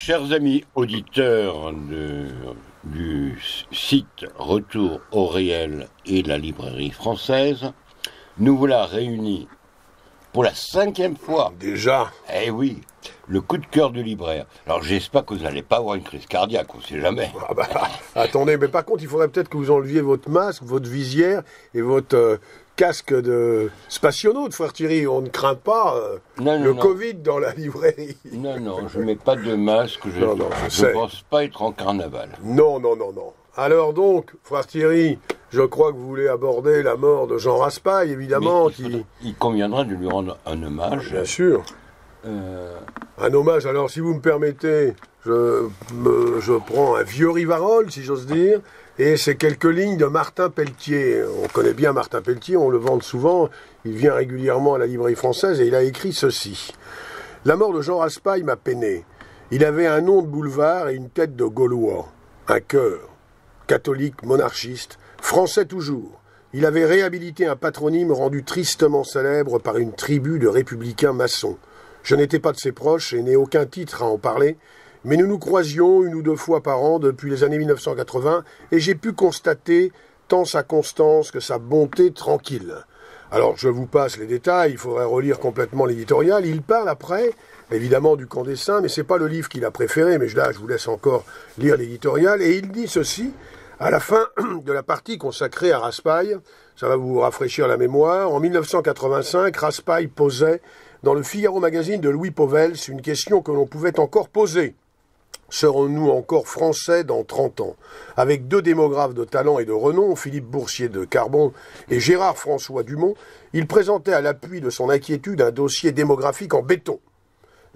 Chers amis auditeurs du site Retour au réel et la librairie française, nous voilà réunis pour la 5e fois. Déjà. Eh oui, le coup de cœur du libraire. Alors j'espère que vous n'allez pas avoir une crise cardiaque, on ne sait jamais. Ah bah, attendez, mais par contre, il faudrait peut-être que vous enleviez votre masque, votre visière et votre casque de spationaute, frère Thierry. On ne craint pas le Covid dans la librairie. Non, je ne mets pas de masque, je ne pense pas être en carnaval. Non. Alors donc, frère Thierry, je crois que vous voulez aborder la mort de Jean Raspail, évidemment. Il conviendra de lui rendre un hommage. Bien sûr. Un hommage, alors si vous me permettez, je prends un vieux Rivarol, si j'ose dire, et c'est quelques lignes de Martin Pelletier. On connaît bien Martin Pelletier, on le vante souvent, il vient régulièrement à la librairie française et il a écrit ceci. La mort de Jean Raspail m'a peiné. Il avait un nom de boulevard et une tête de Gaulois, un cœur, catholique, monarchiste, français toujours. Il avait réhabilité un patronyme rendu tristement célèbre par une tribu de républicains maçons. Je n'étais pas de ses proches et n'ai aucun titre à en parler, mais nous nous croisions 1 ou 2 fois par an depuis les années 1980 et j'ai pu constater tant sa constance que sa bonté tranquille. Alors je vous passe les détails, il faudrait relire complètement l'éditorial. Il parle après, évidemment, du Camp des Saints, mais c'est pas le livre qu'il a préféré, mais là je vous laisse encore lire l'éditorial, et il dit ceci, à la fin de la partie consacrée à Raspail, ça va vous rafraîchir la mémoire, en 1985, Raspail posait dans le Figaro Magazine de Louis Pauwels une question que l'on pouvait encore poser. Serons-nous encore français dans 30 ans? Avec 2 démographes de talent et de renom, Philippe Boursier de Carbon et Gérard-François Dumont, il présentait à l'appui de son inquiétude un dossier démographique en béton.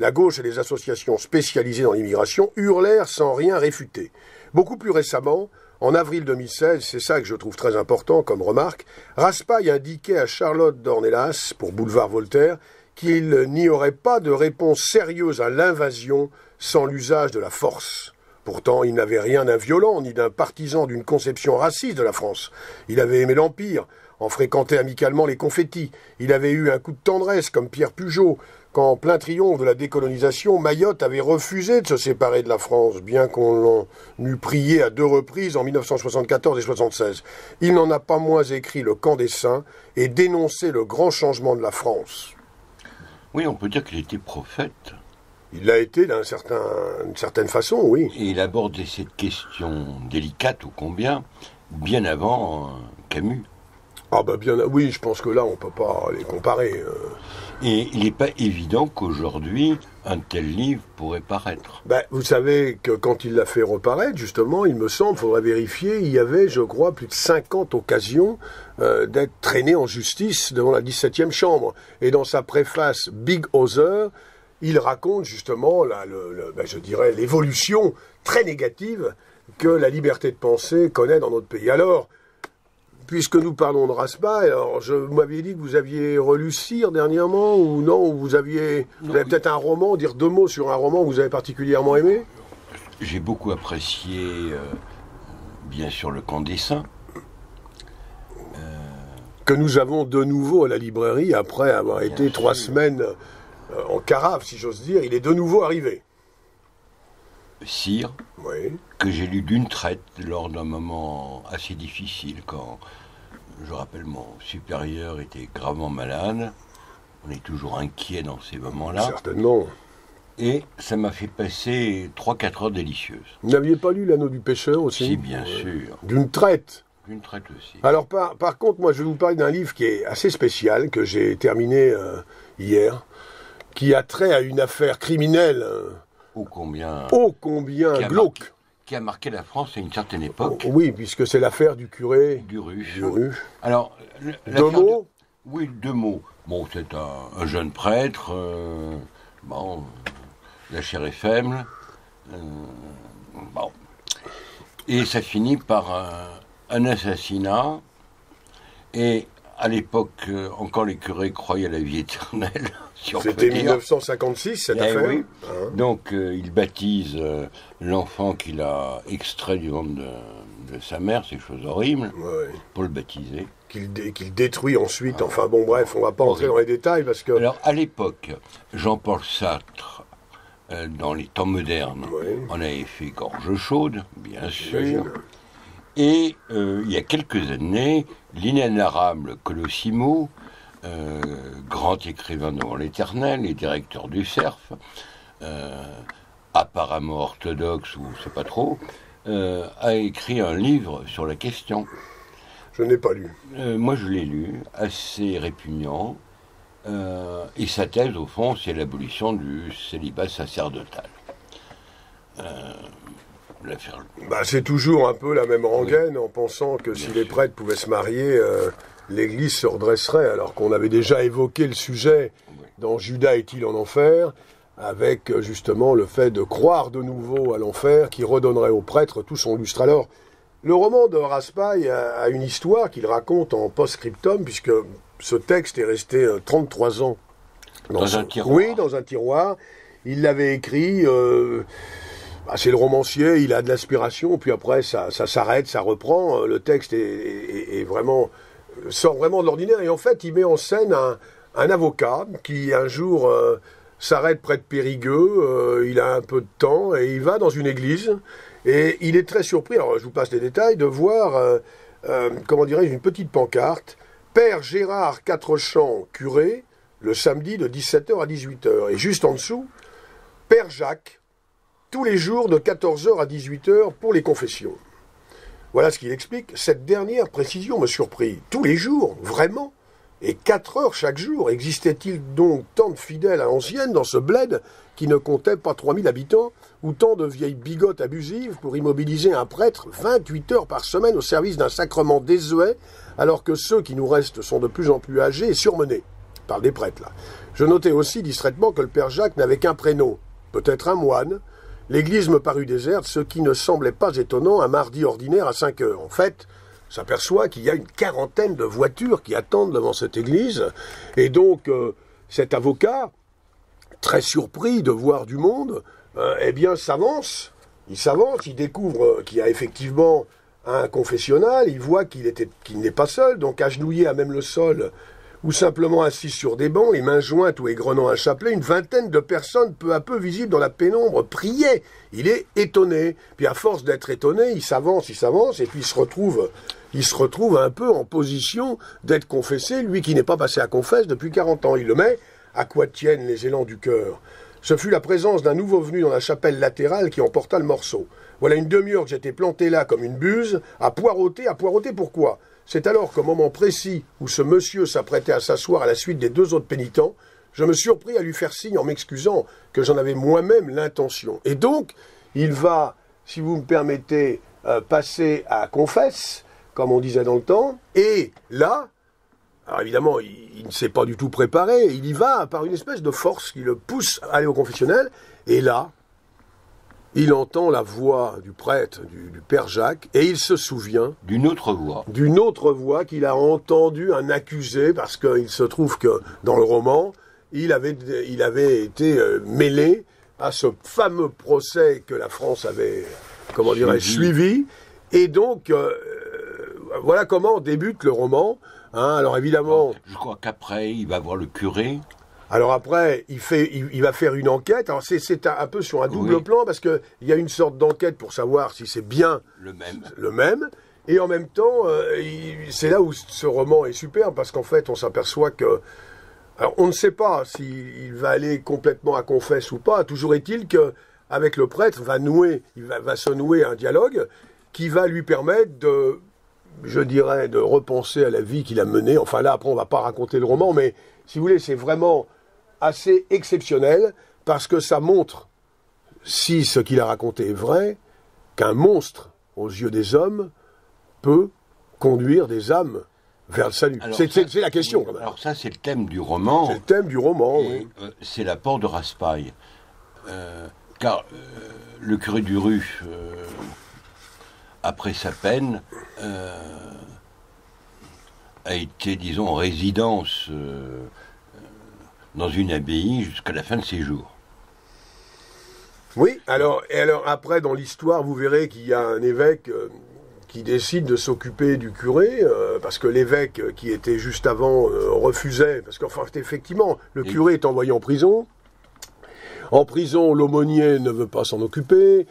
La gauche et les associations spécialisées dans l'immigration hurlèrent sans rien réfuter. Beaucoup plus récemment, en avril 2016, c'est ça que je trouve très important comme remarque, Raspail indiquait à Charlotte Dornelas, pour Boulevard Voltaire, qu'il n'y aurait pas de réponse sérieuse à l'invasion sans l'usage de la force. Pourtant, il n'avait rien d'un violent ni d'un partisan d'une conception raciste de la France. Il avait aimé l'Empire, en fréquentait amicalement les confettis. Il avait eu un coup de tendresse, comme Pierre Pugeot, quand, en plein triomphe de la décolonisation, Mayotte avait refusé de se séparer de la France, bien qu'on l'en eût prié à 2 reprises en 1974 et 1976. Il n'en a pas moins écrit Le Camp des Saints et dénoncé le grand changement de la France. Oui, on peut dire qu'il était prophète. Il l'a été d'une certaine façon, oui. Et il abordait cette question délicate, ô combien, bien avant Camus. Ah bah bien, oui, je pense que là, on ne peut pas les comparer. Et il n'est pas évident qu'aujourd'hui, un tel livre pourrait paraître. Ben, vous savez que quand il l'a fait reparaître, justement, il me semble, il faudrait vérifier, il y avait, je crois, plus de 50 occasions d'être traîné en justice devant la 17e chambre. Et dans sa préface Big Other, il raconte justement, je dirais, l'évolution très négative que la liberté de penser connaît dans notre pays. Alors, puisque nous parlons de Raspail, alors vous m'aviez dit que vous aviez relu Cyr dernièrement, ou non, ou vous avez peut-être un roman, dire 2 mots sur un roman que vous avez particulièrement aimé? J'ai beaucoup apprécié, bien sûr, Le Camp des Saints. Que nous avons de nouveau à la librairie, après avoir été 3 semaines en carafe, si j'ose dire, il est de nouveau arrivé. Cyr, oui. Que j'ai lu d'une traite lors d'un moment assez difficile, quand, je rappelle, mon supérieur était gravement malade. On est toujours inquiet dans ces moments-là. Certainement. Et ça m'a fait passer 3-4 heures délicieuses. Vous n'aviez pas lu L'Anneau du Pêcheur aussi? Si, bien sûr. D'une traite? D'une traite aussi. Alors, par contre, moi, je vais vous parler d'un livre qui est assez spécial, que j'ai terminé hier, qui a trait à une affaire criminelle. Ô combien glauque. Qui a marqué la France à une certaine époque. Oui, puisque c'est l'affaire du curé Duruche. Alors, 2 mots Oui, 2 mots. Bon, c'est un jeune prêtre, la chair est faible, et ça finit par un assassinat, et à l'époque, encore les curés croyaient à la vie éternelle. C'était 1956, cette affaire. Oui. Donc, il baptise l'enfant qu'il a extrait du ventre de sa mère, c'est chose horrible, pour le baptiser. Qu'il détruit ensuite, enfin bon, bref, on ne va pas entrer dans les détails, parce que... Alors, à l'époque, Jean-Paul Sartre dans les temps modernes. Oui. On avait fait Gorge chaude, bien sûr. Et il y a quelques années, l'inénarrable Colosimo, grand écrivain devant l'éternel et directeur du CERF, apparemment orthodoxe ou je sais pas trop, a écrit un livre sur la question. Je n'ai pas lu. Moi je l'ai lu, assez répugnant. Et sa thèse, au fond, c'est l'abolition du célibat sacerdotal. C'est toujours un peu la même rengaine, oui. En pensant que Bien si les sûr. prêtres pouvaient se marier, l'Église se redresserait, alors qu'on avait déjà évoqué le sujet dans Judas est-il en enfer, avec justement le fait de croire de nouveau à l'enfer, qui redonnerait aux prêtres tout son lustre. Alors, le roman de Raspail a une histoire qu'il raconte en post-scriptum, puisque ce texte est resté 33 ans dans un tiroir. Oui, dans un tiroir. Il l'avait écrit, c'est le romancier, il a de l'inspiration, puis après ça s'arrête, ça reprend. Le texte est vraiment, sort vraiment de l'ordinaire, et en fait il met en scène un avocat qui un jour s'arrête près de Périgueux, il a un peu de temps, et il va dans une église, et il est très surpris, alors je vous passe les détails, de voir, une petite pancarte, Père Gérard Quatrechamps, curé, le samedi de 17h à 18h. Et juste en dessous, Père Jacques, tous les jours de 14h à 18h pour les confessions. Voilà ce qu'il explique. Cette dernière précision me surprit. Tous les jours, vraiment? Et 4 heures chaque jour. Existait-il donc tant de fidèles à l'ancienne dans ce bled qui ne comptait pas 3000 habitants, ou tant de vieilles bigotes abusives pour immobiliser un prêtre 28 heures par semaine au service d'un sacrement désuet, alors que ceux qui nous restent sont de plus en plus âgés et surmenés? Je parle des prêtres, là. Je notais aussi distraitement que le père Jacques n'avait qu'un prénom, peut-être un moine. L'église me parut déserte, ce qui ne semblait pas étonnant un mardi ordinaire à 5 heures. En fait, s'aperçoit qu'il y a une quarantaine de voitures qui attendent devant cette église. Et donc, cet avocat, très surpris de voir du monde, s'avance. Il s'avance, il découvre qu'il y a effectivement un confessionnal, il voit qu'il n'est pas seul, donc agenouillé à même le sol, ou simplement assis sur des bancs, les mains jointes ou égrenant un chapelet, une vingtaine de personnes peu à peu visibles dans la pénombre priaient. Il est étonné. Puis à force d'être étonné, il s'avance, et puis il se retrouve un peu en position d'être confessé, lui qui n'est pas passé à confesse depuis 40 ans. Il le met à quoi tiennent les élans du cœur. Ce fut la présence d'un nouveau venu dans la chapelle latérale qui emporta le morceau. Voilà une demi-heure que j'étais planté là comme une buse, à poireauter pourquoi ? C'est alors qu'au moment précis où ce monsieur s'apprêtait à s'asseoir à la suite des 2 autres pénitents, je me surpris à lui faire signe en m'excusant que j'en avais moi-même l'intention. Et donc, il va, si vous me permettez, passer à confesse, comme on disait dans le temps, et là, alors évidemment, il ne s'est pas du tout préparé, il y va par une espèce de force qui le pousse à aller au confessionnel, et là, il entend la voix du prêtre, du père Jacques, et il se souvient d'une autre voix. D'une autre voix qu'il a entendue, un accusé, parce qu'il se trouve que dans le roman, il avait été mêlé à ce fameux procès que la France avait, suivi. Et donc, voilà comment débute le roman. Alors évidemment... Je crois qu'après, il va voir le curé. Alors après, il va faire une enquête. Alors c'est un peu sur un double plan, parce qu'il y a une sorte d'enquête pour savoir si c'est bien le même. Et en même temps, c'est là où ce roman est superbe, parce qu'en fait, on s'aperçoit que... Alors on ne sait pas s'il va aller complètement à confesse ou pas. Toujours est-il qu'avec le prêtre, va se nouer un dialogue qui va lui permettre de repenser à la vie qu'il a menée. Enfin là, après, on ne va pas raconter le roman, mais si vous voulez, c'est vraiment assez exceptionnel, parce que ça montre, si ce qu'il a raconté est vrai, qu'un monstre, aux yeux des hommes, peut conduire des âmes vers le salut. C'est la question, oui, quand même. Alors ça, c'est le thème du roman. C'est le thème du roman, oui. C'est l'apport de Raspail. Car le curé du Rue, après sa peine, a été, disons, en résidence dans une abbaye jusqu'à la fin de ses jours. Oui, alors après, dans l'histoire, vous verrez qu'il y a un évêque qui décide de s'occuper du curé, parce que l'évêque qui était juste avant refusait, parce qu'effectivement, le curé est envoyé en prison. En prison, l'aumônier ne veut pas s'en occuper.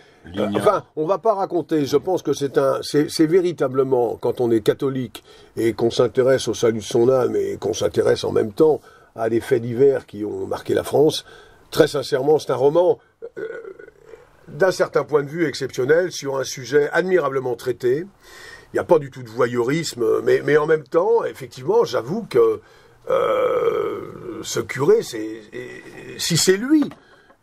Enfin, on va pas raconter. Je pense que c'est véritablement, quand on est catholique et qu'on s'intéresse au salut de son âme et qu'on s'intéresse en même temps à des faits divers qui ont marqué la France, très sincèrement, c'est un roman d'un certain point de vue exceptionnel sur un sujet admirablement traité. Il n'y a pas du tout de voyeurisme, mais en même temps, effectivement, j'avoue que ce curé, si c'est lui,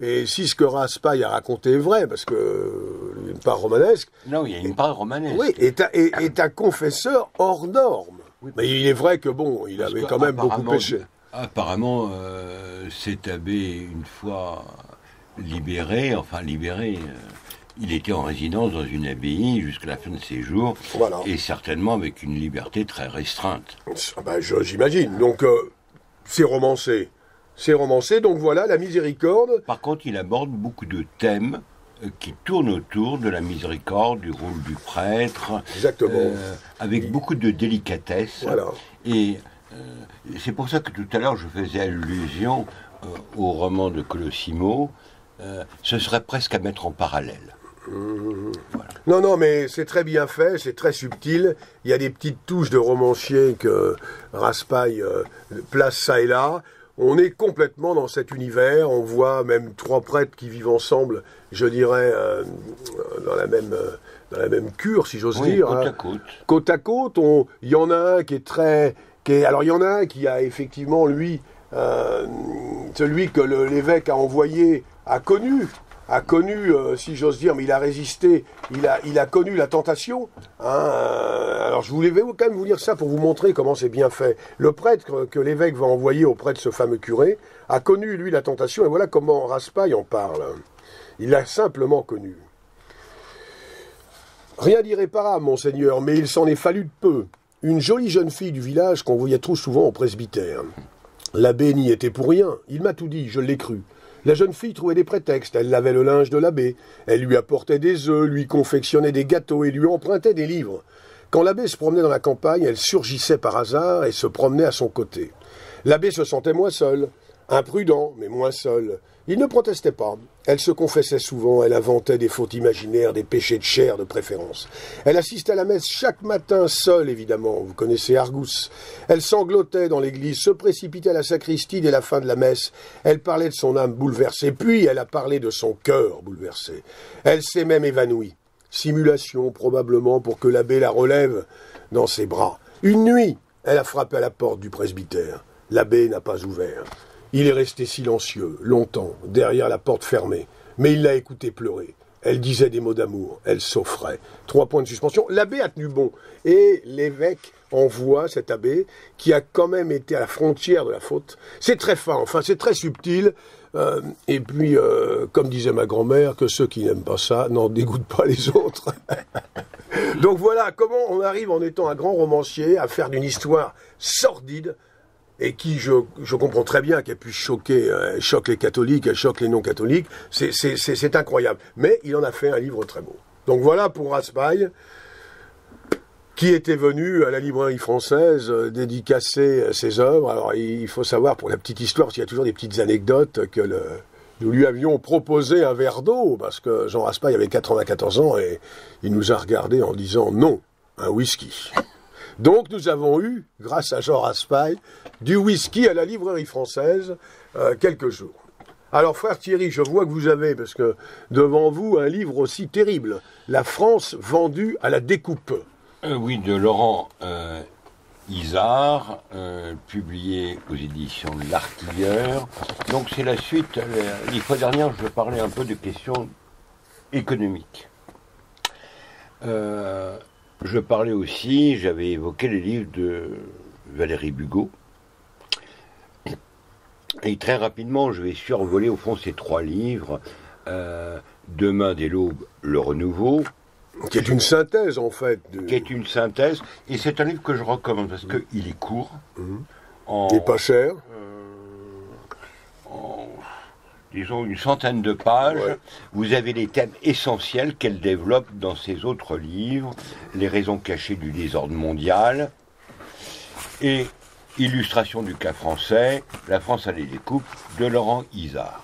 et si ce que Raspail a raconté est vrai, parce que il y a une part romanesque... Non, il y a une part romanesque. Oui, est un confesseur hors norme. Oui, mais il est vrai que, bon, il avait quand même beaucoup péché. Apparemment, cet abbé, une fois libéré, il était en résidence dans une abbaye jusqu'à la fin de ses jours, voilà. Et certainement avec une liberté très restreinte. J'imagine. Donc, c'est romancé. C'est romancé, donc voilà, la miséricorde. Par contre, il aborde beaucoup de thèmes qui tournent autour de la miséricorde, du rôle du prêtre. Exactement. Avec beaucoup de délicatesse. Voilà. Et c'est pour ça que tout à l'heure, je faisais allusion au roman de Colosimo. Ce serait presque à mettre en parallèle. Voilà. Non, mais c'est très bien fait, c'est très subtil. Il y a des petites touches de romancier que Raspail place ça et là. On est complètement dans cet univers. On voit même trois prêtres qui vivent ensemble, je dirais, dans la même cure, si j'ose dire. Côte à côte. Côte à côte. Il y en a un qui est très... alors, il y en a un qui a effectivement, lui, celui que l'évêque a envoyé, a connu, si j'ose dire, mais il a résisté, il a connu la tentation. Alors je voulais quand même vous lire ça pour vous montrer comment c'est bien fait. Le prêtre que l'évêque va envoyer auprès de ce fameux curé a connu, lui, la tentation, et voilà comment Raspail en parle. Il l'a simplement connu. Rien d'irréparable, monseigneur, mais il s'en est fallu de peu. Une jolie jeune fille du village qu'on voyait trop souvent au presbytère. L'abbé n'y était pour rien, il m'a tout dit, je l'ai cru. La jeune fille trouvait des prétextes, elle lavait le linge de l'abbé, elle lui apportait des œufs, lui confectionnait des gâteaux et lui empruntait des livres. Quand l'abbé se promenait dans la campagne, elle surgissait par hasard et se promenait à son côté. L'abbé se sentait moins seul, imprudent, mais moins seul. Il ne protestait pas. Elle se confessait souvent, elle inventait des fautes imaginaires, des péchés de chair de préférence. Elle assistait à la messe chaque matin, seule évidemment, vous connaissez Argus. Elle sanglotait dans l'église, se précipitait à la sacristie dès la fin de la messe. Elle parlait de son âme bouleversée, puis elle a parlé de son cœur bouleversé. Elle s'est même évanouie. Simulation probablement pour que l'abbé la relève dans ses bras. Une nuit, elle a frappé à la porte du presbytère. L'abbé n'a pas ouvert. Il est resté silencieux, longtemps, derrière la porte fermée. Mais il l'a écouté pleurer. Elle disait des mots d'amour, elle s'offrait. 3 points de suspension. L'abbé a tenu bon. Et l'évêque envoie cet abbé, qui a quand même été à la frontière de la faute. C'est très fin, enfin, c'est très subtil. Et puis, comme disait ma grand-mère, que ceux qui n'aiment pas ça n'en dégoûtent pas les autres. Donc voilà, comment on arrive en étant un grand romancier à faire d'une histoire sordide, et qui, je comprends très bien qu'elle puisse choquer, elle choque les catholiques, elle choque les non-catholiques, c'est incroyable. Mais il en a fait un livre très beau. Donc voilà pour Raspail, qui était venu à la librairie française dédicacer ses œuvres. Alors il faut savoir, pour la petite histoire, parce qu'il y a toujours des petites anecdotes, que nous lui avions proposé un verre d'eau, parce que Jean Raspail avait 94 ans, et il nous a regardé en disant non, un whisky. Donc nous avons eu, grâce à Jean Raspail, du whisky à la librairie française quelques jours. Alors frère Thierry, je vois que vous avez, parce que devant vous, un livre aussi terrible, La France vendue à la découpe. Oui, de Laurent Isard, publié aux éditions de L'Artilleur. Donc c'est la suite. Les fois dernières, je parlais un peu de questions économiques. Je parlais aussi, j'avais évoqué les livres de Valérie Bugeaud. Et très rapidement, je vais survoler au fond ces 3 livres. Demain dès l'aube, Le Renouveau. Qui est une synthèse, en fait. Qui est une synthèse. Et c'est un livre que je recommande parce qu'il est court. Et pas cher. Disons une centaine de pages, ouais. Vous avez les thèmes essentiels qu'elle développe dans ses autres livres, les raisons cachées du désordre mondial, et illustration du cas français, La France à la découpe, de Laurent Isard.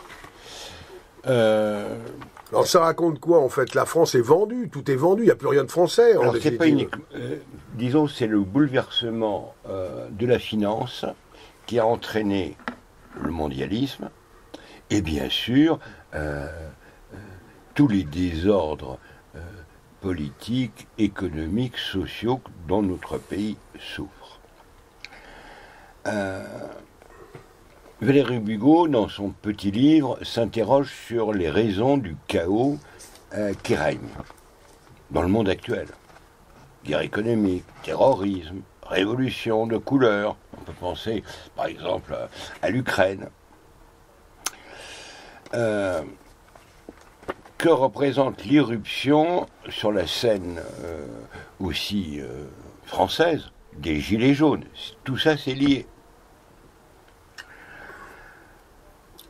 Alors ça raconte quoi en fait? La France est vendue, tout est vendu, il n'y a plus rien de français. Alors c'est pas unique. Disons, c'est le bouleversement de la finance qui a entraîné le mondialisme et bien sûr tous les désordres politiques, économiques, sociaux dont notre pays souffre. Valéry Bugeaud, dans son petit livre, s'interroge sur les raisons du chaos qui règne dans le monde actuel. Guerre économique, terrorisme, révolution de couleur. On peut penser, par exemple, à l'Ukraine. Que représente l'irruption sur la scène aussi française des Gilets jaunes? Tout ça, c'est lié.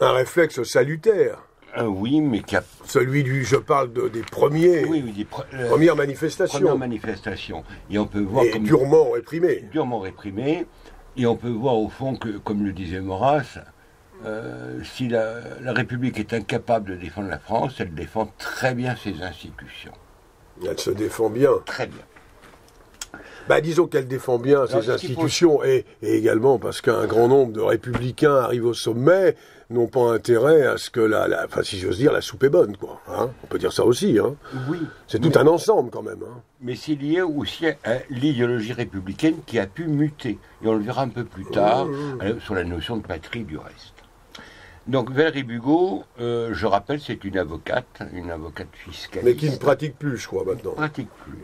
Un réflexe salutaire. Oui, mais celui je parle des premiers, premières manifestations. Premières manifestations. Et on peut voir comme durement réprimées. Durement réprimées. Et on peut voir au fond que, comme le disait Maurras, si la République est incapable de défendre la France, elle défend très bien ses institutions. Elle se défend bien. Très bien. Disons qu'elle défend bien ses institutions et également parce qu'un grand nombre de républicains arrivent au sommet, n'ont pas intérêt à ce que enfin, si j'ose dire, la soupe est bonne, quoi. Hein, on peut dire ça aussi. Hein. Oui. C'est tout un ensemble quand même. Hein. Mais c'est lié aussi à l'idéologie républicaine qui a pu muter. Et on le verra un peu plus tard sur la notion de patrie du reste. Donc Valéry Bugeaud, je rappelle, c'est une avocate fiscaliste. Mais qui ne pratique plus, je crois, maintenant. Pratique plus.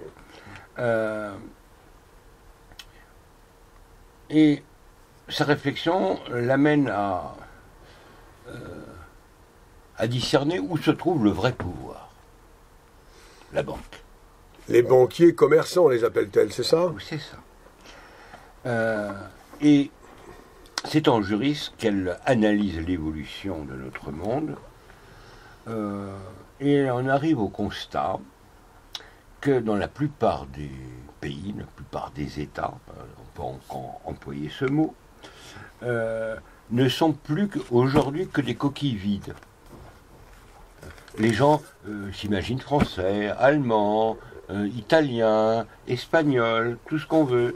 Et sa réflexion l'amène à discerner où se trouve le vrai pouvoir. La banque. Les banquiers commerçants, les appelle-t-elle, c'est ça? C'est ça. Et c'est en juriste qu'elle analyse l'évolution de notre monde et on arrive au constat que dans la plupart des pays, la plupart des États, on peut encore employer ce mot, ne sont plus aujourd'hui que des coquilles vides. Les gens s'imaginent français, allemands, italiens, espagnols, tout ce qu'on veut.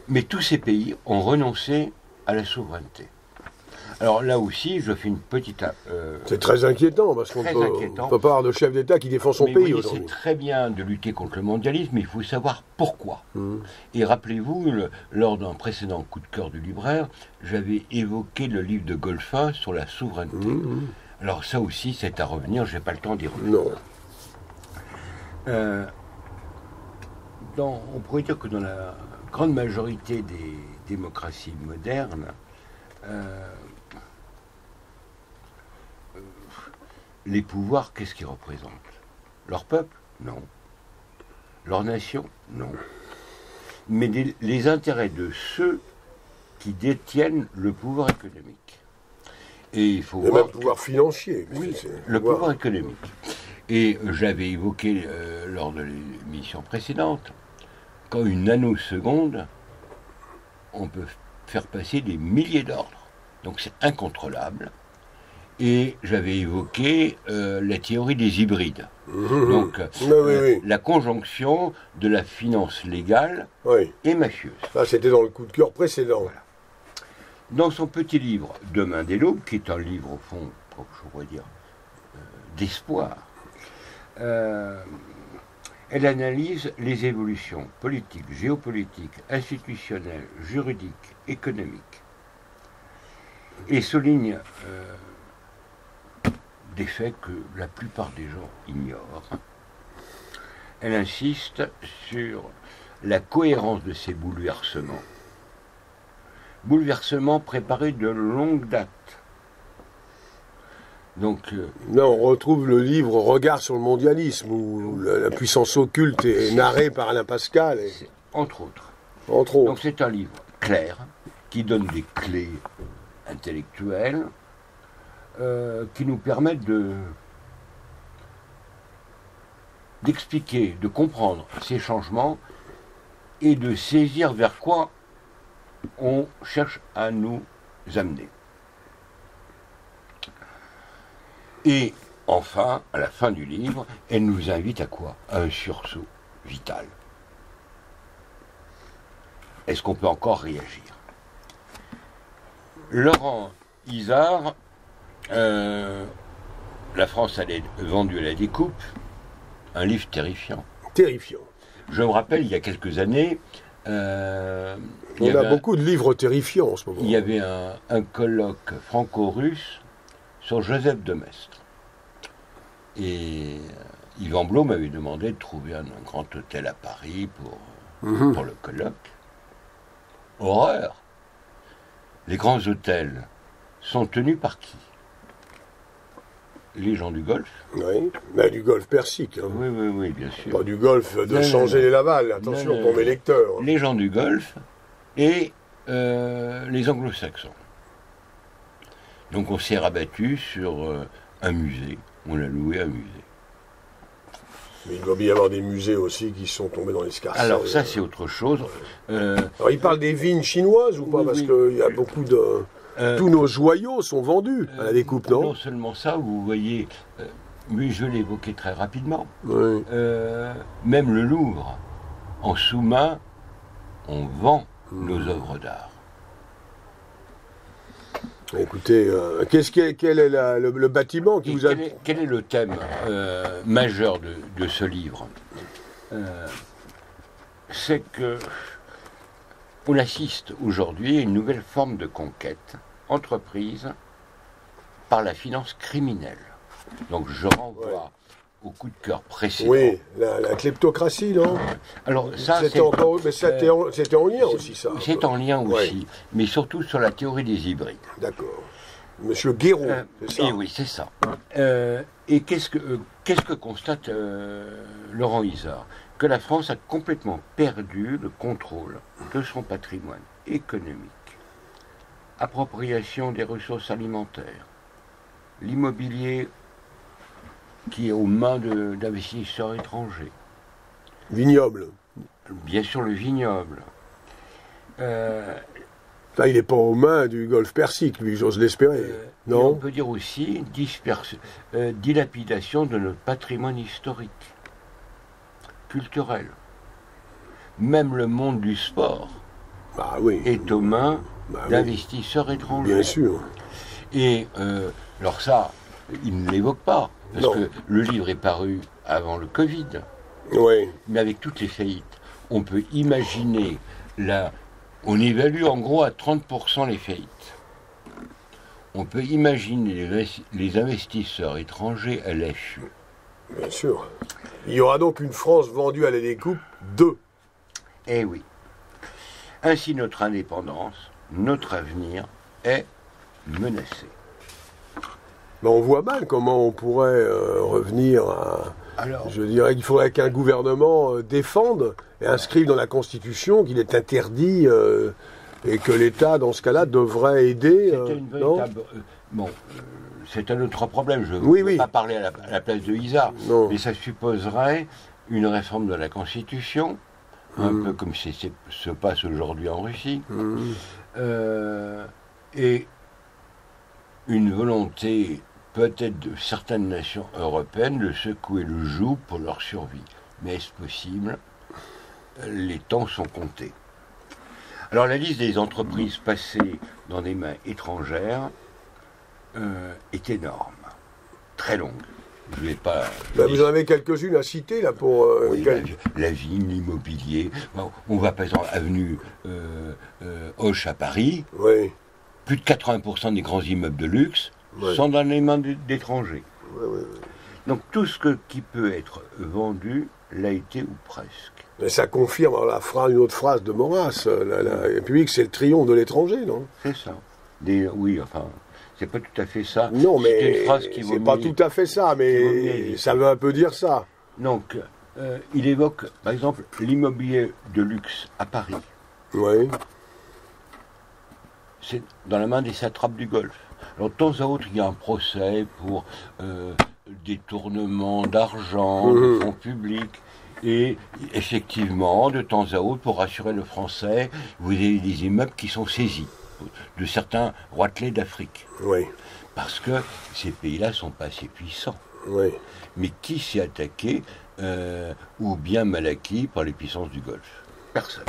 Mais tous ces pays ont renoncé à la souveraineté. Alors là aussi, je fais une petite... c'est très inquiétant, parce qu'on peut pas avoir de chef d'État qui défend son pays aujourd'hui. C'est très bien de lutter contre le mondialisme, mais il faut savoir pourquoi. Et rappelez-vous, lors d'un précédent coup de cœur du libraire, j'avais évoqué le livre de Golfa sur la souveraineté. Alors ça aussi, c'est à revenir, je n'ai pas le temps d'y revenir. Non. On pourrait dire que dans la grande majorité des démocraties modernes, les pouvoirs, qu'est-ce qu'ils représentent? Leur peuple? Non. Leur nation? Non. Mais les intérêts de ceux qui détiennent le pouvoir économique. Et il faut voir... même le pouvoir financier. Oui, le pouvoir économique. Et j'avais évoqué lors de l'émission précédente, qu'en une nanoseconde, on peut faire passer des milliers d'ordres. Donc c'est incontrôlable. Et j'avais évoqué la théorie des hybrides. Donc la conjonction de la finance légale et mafieuse. Ça, c'était dans le coup de cœur précédent. Voilà. Dans son petit livre Demain dès l'aube, qui est un livre au fond, je pourrais dire, d'espoir, elle analyse les évolutions politiques, géopolitiques, institutionnelles, juridiques, économiques, et souligne des faits que la plupart des gens ignorent. Elle insiste sur la cohérence de ces bouleversements. Bouleversements préparés de longue date. Donc, là, on retrouve le livre Regard sur le mondialisme, où la puissance occulte est narrée par Alain Pascal. Entre autres. Entre autres. Donc c'est un livre clair, qui donne des clés intellectuelles, qui nous permettent d'expliquer, de comprendre ces changements et de saisir vers quoi on cherche à nous amener. Et enfin, à la fin du livre, elle nous invite à quoi? À un sursaut vital. Est-ce qu'on peut encore réagir? Laurent Isard, La France allait vendue à la découpe, un livre terrifiant. Terrifiant. Je me rappelle, il y a quelques années... on a beaucoup de livres terrifiants en ce moment. Il y avait un colloque franco-russe sur Joseph de Maistre. Et Yvan Blot m'avait demandé de trouver un grand hôtel à Paris pour le colloque. Horreur! Les grands hôtels sont tenus par qui? Les gens du Golfe. Oui, mais du Golfe Persique. Hein. Oui, bien sûr. Pas du Golfe de changer les Laval, attention pour mes lecteurs. Les gens du Golfe et les anglo-saxons. Donc on s'est rabattu sur un musée. On a loué un musée. Mais il doit bien y avoir des musées aussi qui sont tombés dans l'escarcelle. Alors ça c'est autre chose. Alors il parle des vignes chinoises ou pas? Parce qu'il y a beaucoup de... tous nos joyaux sont vendus à la découpe, non? Non seulement ça, vous voyez, mais je l'ai évoqué très rapidement, oui. Même le Louvre, en sous-main, on vend nos œuvres d'art. Écoutez, quel est le bâtiment qui vous a... Quel est le thème majeur de ce livre? C'est que on assiste aujourd'hui à une nouvelle forme de conquête entreprise par la finance criminelle. Donc je renvoie au coup de cœur précédent. Oui, la kleptocratie, non? Alors ça, c'était en lien aussi, ça. C'est en lien aussi, mais surtout sur la théorie des hybrides. D'accord. Monsieur Guéraud, c'est ça? Et oui, c'est ça. Et qu'est-ce que constate Laurent Isard? Que la France a complètement perdu le contrôle de son patrimoine économique. Appropriation des ressources alimentaires. L'immobilier qui est aux mains d'investisseurs étrangers. Vignoble. Bien sûr, le vignoble. Là, il n'est pas aux mains du Golfe Persique, lui, j'ose l'espérer. Non. On peut dire aussi dilapidation de notre patrimoine historique, culturel. Même le monde du sport est aux mains d'investisseurs étrangers. Bien sûr. Et alors ça, il ne l'évoque pas, parce que le livre est paru avant le Covid. Oui. Mais avec toutes les faillites, on peut imaginer, on évalue en gros à 30% les faillites. On peut imaginer les investisseurs étrangers à l'affût. Bien sûr. Il y aura donc une France vendue à la découpe 2. Eh oui. Ainsi, notre indépendance, notre avenir est menacé. Mais on voit mal comment on pourrait revenir à... Alors, je dirais qu'il faudrait qu'un gouvernement défende et inscrive dans la Constitution qu'il est interdit et que l'État, dans ce cas-là, devrait aider. C'était une véritable... c'est un autre problème. Je ne veux pas parler à la place de Isard, mais ça supposerait une réforme de la Constitution, un peu comme se passe aujourd'hui en Russie, et une volonté peut-être de certaines nations européennes de secouer le joug pour leur survie. Mais est-ce possible? Les temps sont comptés. Alors la liste des entreprises passées dans des mains étrangères est énorme, très longue. Je vais pas. Vous en avez quelques-unes à citer là pour. La vigne, l'immobilier. On va par exemple avenue Hoche à Paris. Oui. Plus de 80% des grands immeubles de luxe sont dans les mains d'étrangers. Oui. Donc tout ce qui peut être vendu l'a été ou presque. Mais ça confirme une autre phrase de Maurras. La République, c'est le triomphe de l'étranger, non? C'est ça. Oui, enfin, c'est pas tout à fait ça. Non, mais c'est pas tout à fait ça, mais ça veut un peu dire ça. Donc, il évoque, par exemple, l'immobilier de luxe à Paris. Oui. C'est dans la main des satrapes du Golfe. Alors, de temps à autre, il y a un procès pour détournement d'argent, de fonds publics. Et effectivement, de temps à autre, pour rassurer le Français, vous avez des immeubles qui sont saisis. de certains roitelets d'Afrique. Oui. Parce que ces pays-là ne sont pas assez puissants. Oui. Mais qui s'est attaqué ou bien mal acquis par les puissances du Golfe? Personne.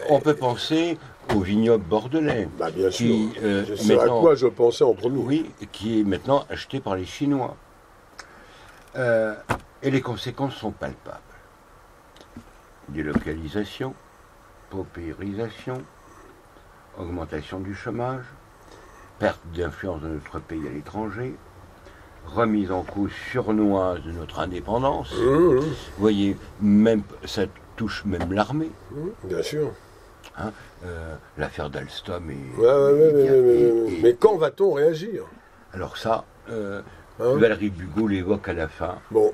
On peut penser au vignoble bordelais. Bah bien sûr. C'est à maintenant, quoi je pensais en premier. Oui, qui est maintenant acheté par les Chinois. Et les conséquences sont palpables. Délocalisation, paupérisation, augmentation du chômage, perte d'influence de notre pays à l'étranger, remise en cause surnoise de notre indépendance. Vous voyez, même, ça touche même l'armée. Bien sûr. Hein, l'affaire d'Alstom mais quand va-t-on réagir? Alors ça, Valérie Bugeaud l'évoque à la fin. Bon.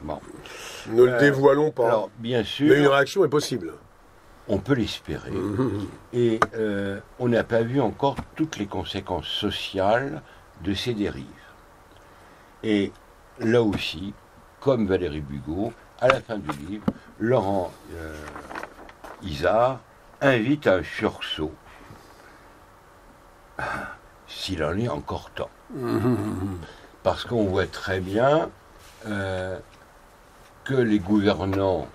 Ne le dévoilons pas. Alors, bien sûr. Mais une réaction est possible. On peut l'espérer. Et on n'a pas vu encore toutes les conséquences sociales de ces dérives. Et là aussi, comme Valérie Bugeaud, à la fin du livre, Laurent Isard invite à un sursaut, s'il en est encore temps. Parce qu'on voit très bien que les gouvernants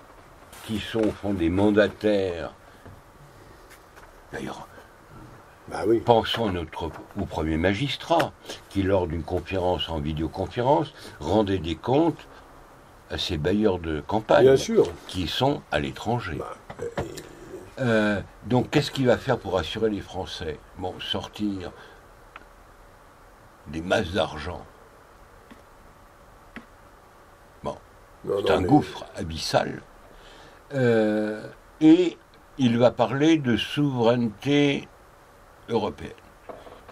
qui font des mandataires, d'ailleurs, pensons au premier magistrat, qui lors d'une conférence en vidéoconférence rendait des comptes à ces bailleurs de campagne, bien sûr, qui sont à l'étranger. Donc qu'est-ce qu'il va faire pour assurer les Français? Bon, sortir des masses d'argent. Bon, c'est un gouffre abyssal. Et il va parler de souveraineté européenne,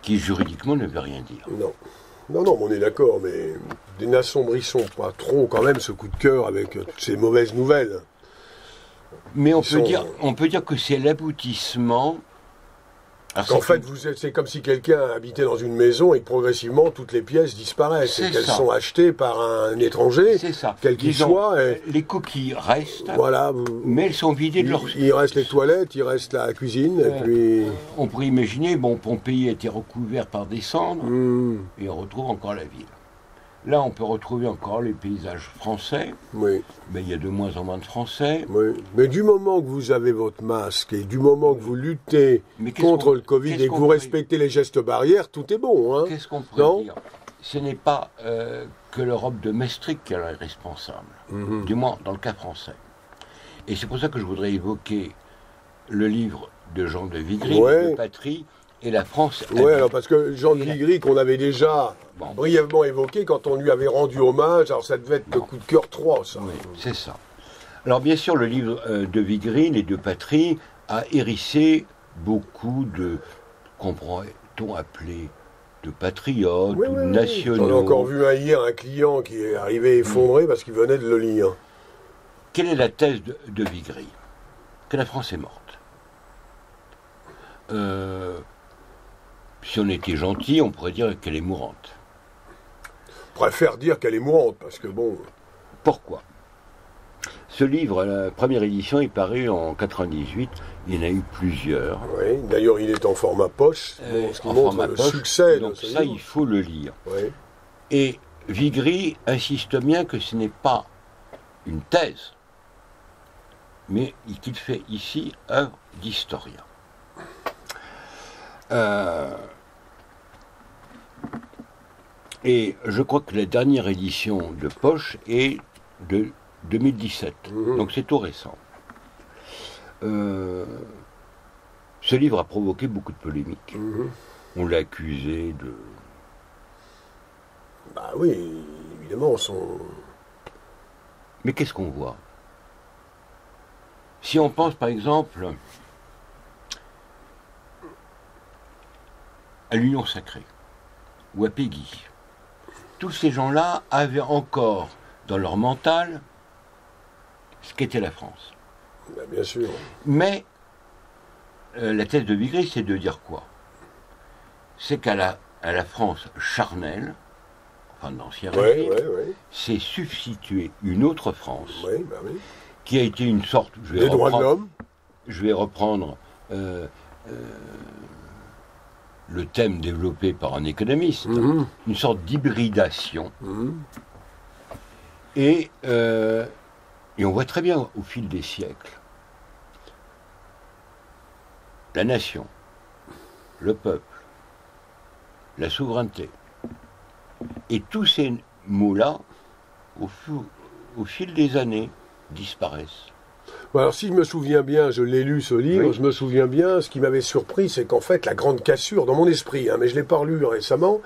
qui juridiquement ne veut rien dire. Non, on est d'accord, mais n'assombrissons pas trop quand même ce coup de cœur avec toutes ces mauvaises nouvelles. Mais on peut dire que c'est l'aboutissement. En fait, c'est comme si quelqu'un habitait dans une maison et que progressivement toutes les pièces disparaissent et qu'elles sont achetées par un étranger, quel qu'il soit. Les coquilles restent, voilà, mais elles sont vidées de leur... Il reste les toilettes, il reste la cuisine, et puis... On pourrait imaginer, Pompéi a été recouvert par des cendres, et on retrouve encore la ville. Là, on peut retrouver encore les paysages français. Oui. Mais il y a de moins en moins de Français. Oui. Mais du moment que vous avez votre masque et du moment que vous luttez contre le Covid et que vous respectez les gestes barrières, tout est bon. Hein. Qu'est-ce qu'on pourrait dire? Ce n'est pas que l'Europe de Maastricht qui est responsable, du moins dans le cas français. Et c'est pour ça que je voudrais évoquer le livre de Jean de Vigry, de Patrie, et la France. Oui, alors parce que Jean de Vigry, qu'on avait déjà brièvement évoqué quand on lui avait rendu hommage, alors ça devait être le coup de cœur 3, ça. Oui, c'est ça. Alors bien sûr, le livre de Vigry, les deux patries, a hérissé beaucoup de, qu'on pourrait-on appeler, de patriotes, ou de nationaux. J'en ai encore vu hier un client qui est arrivé effondré parce qu'il venait de le lire. Quelle est la thèse de Vigry? Que la France est morte. Si on était gentil, on pourrait dire qu'elle est mourante. Je préfère dire qu'elle est mourante, parce que bon... Pourquoi? Ce livre, la première édition, est paru en 98. Il y en a eu plusieurs. Oui, d'ailleurs, il est en format poche, ce qui montre le succès donc de ce ça, livre. Il faut le lire. Oui. Et Vigry insiste bien que ce n'est pas une thèse, mais qu'il fait ici œuvre d'historien. Et je crois que la dernière édition de Poche est de 2017, donc c'est tout récent. Ce livre a provoqué beaucoup de polémiques. On l'a accusé de... Bah oui, évidemment, Mais qu'est-ce qu'on voit? Si on pense par exemple à l'Union Sacrée ou à Péguy, tous ces gens-là avaient encore dans leur mental ce qu'était la France. Bah, bien sûr. Mais la thèse de Vigry, c'est de dire quoi? C'est qu'à la France charnelle, enfin de l'ancien régime, s'est substituée une autre France, qui a été une sorte... Des droits de l'homme. Je vais reprendre le thème développé par un économiste, une sorte d'hybridation. Et on voit très bien au fil des siècles, la nation, le peuple, la souveraineté, et tous ces mots-là, au fil des années, disparaissent. Alors, si je me souviens bien, je l'ai lu ce livre, oui. Je me souviens bien, ce qui m'avait surpris, c'est qu'en fait, la grande cassure, dans mon esprit, mais je ne l'ai pas lu récemment,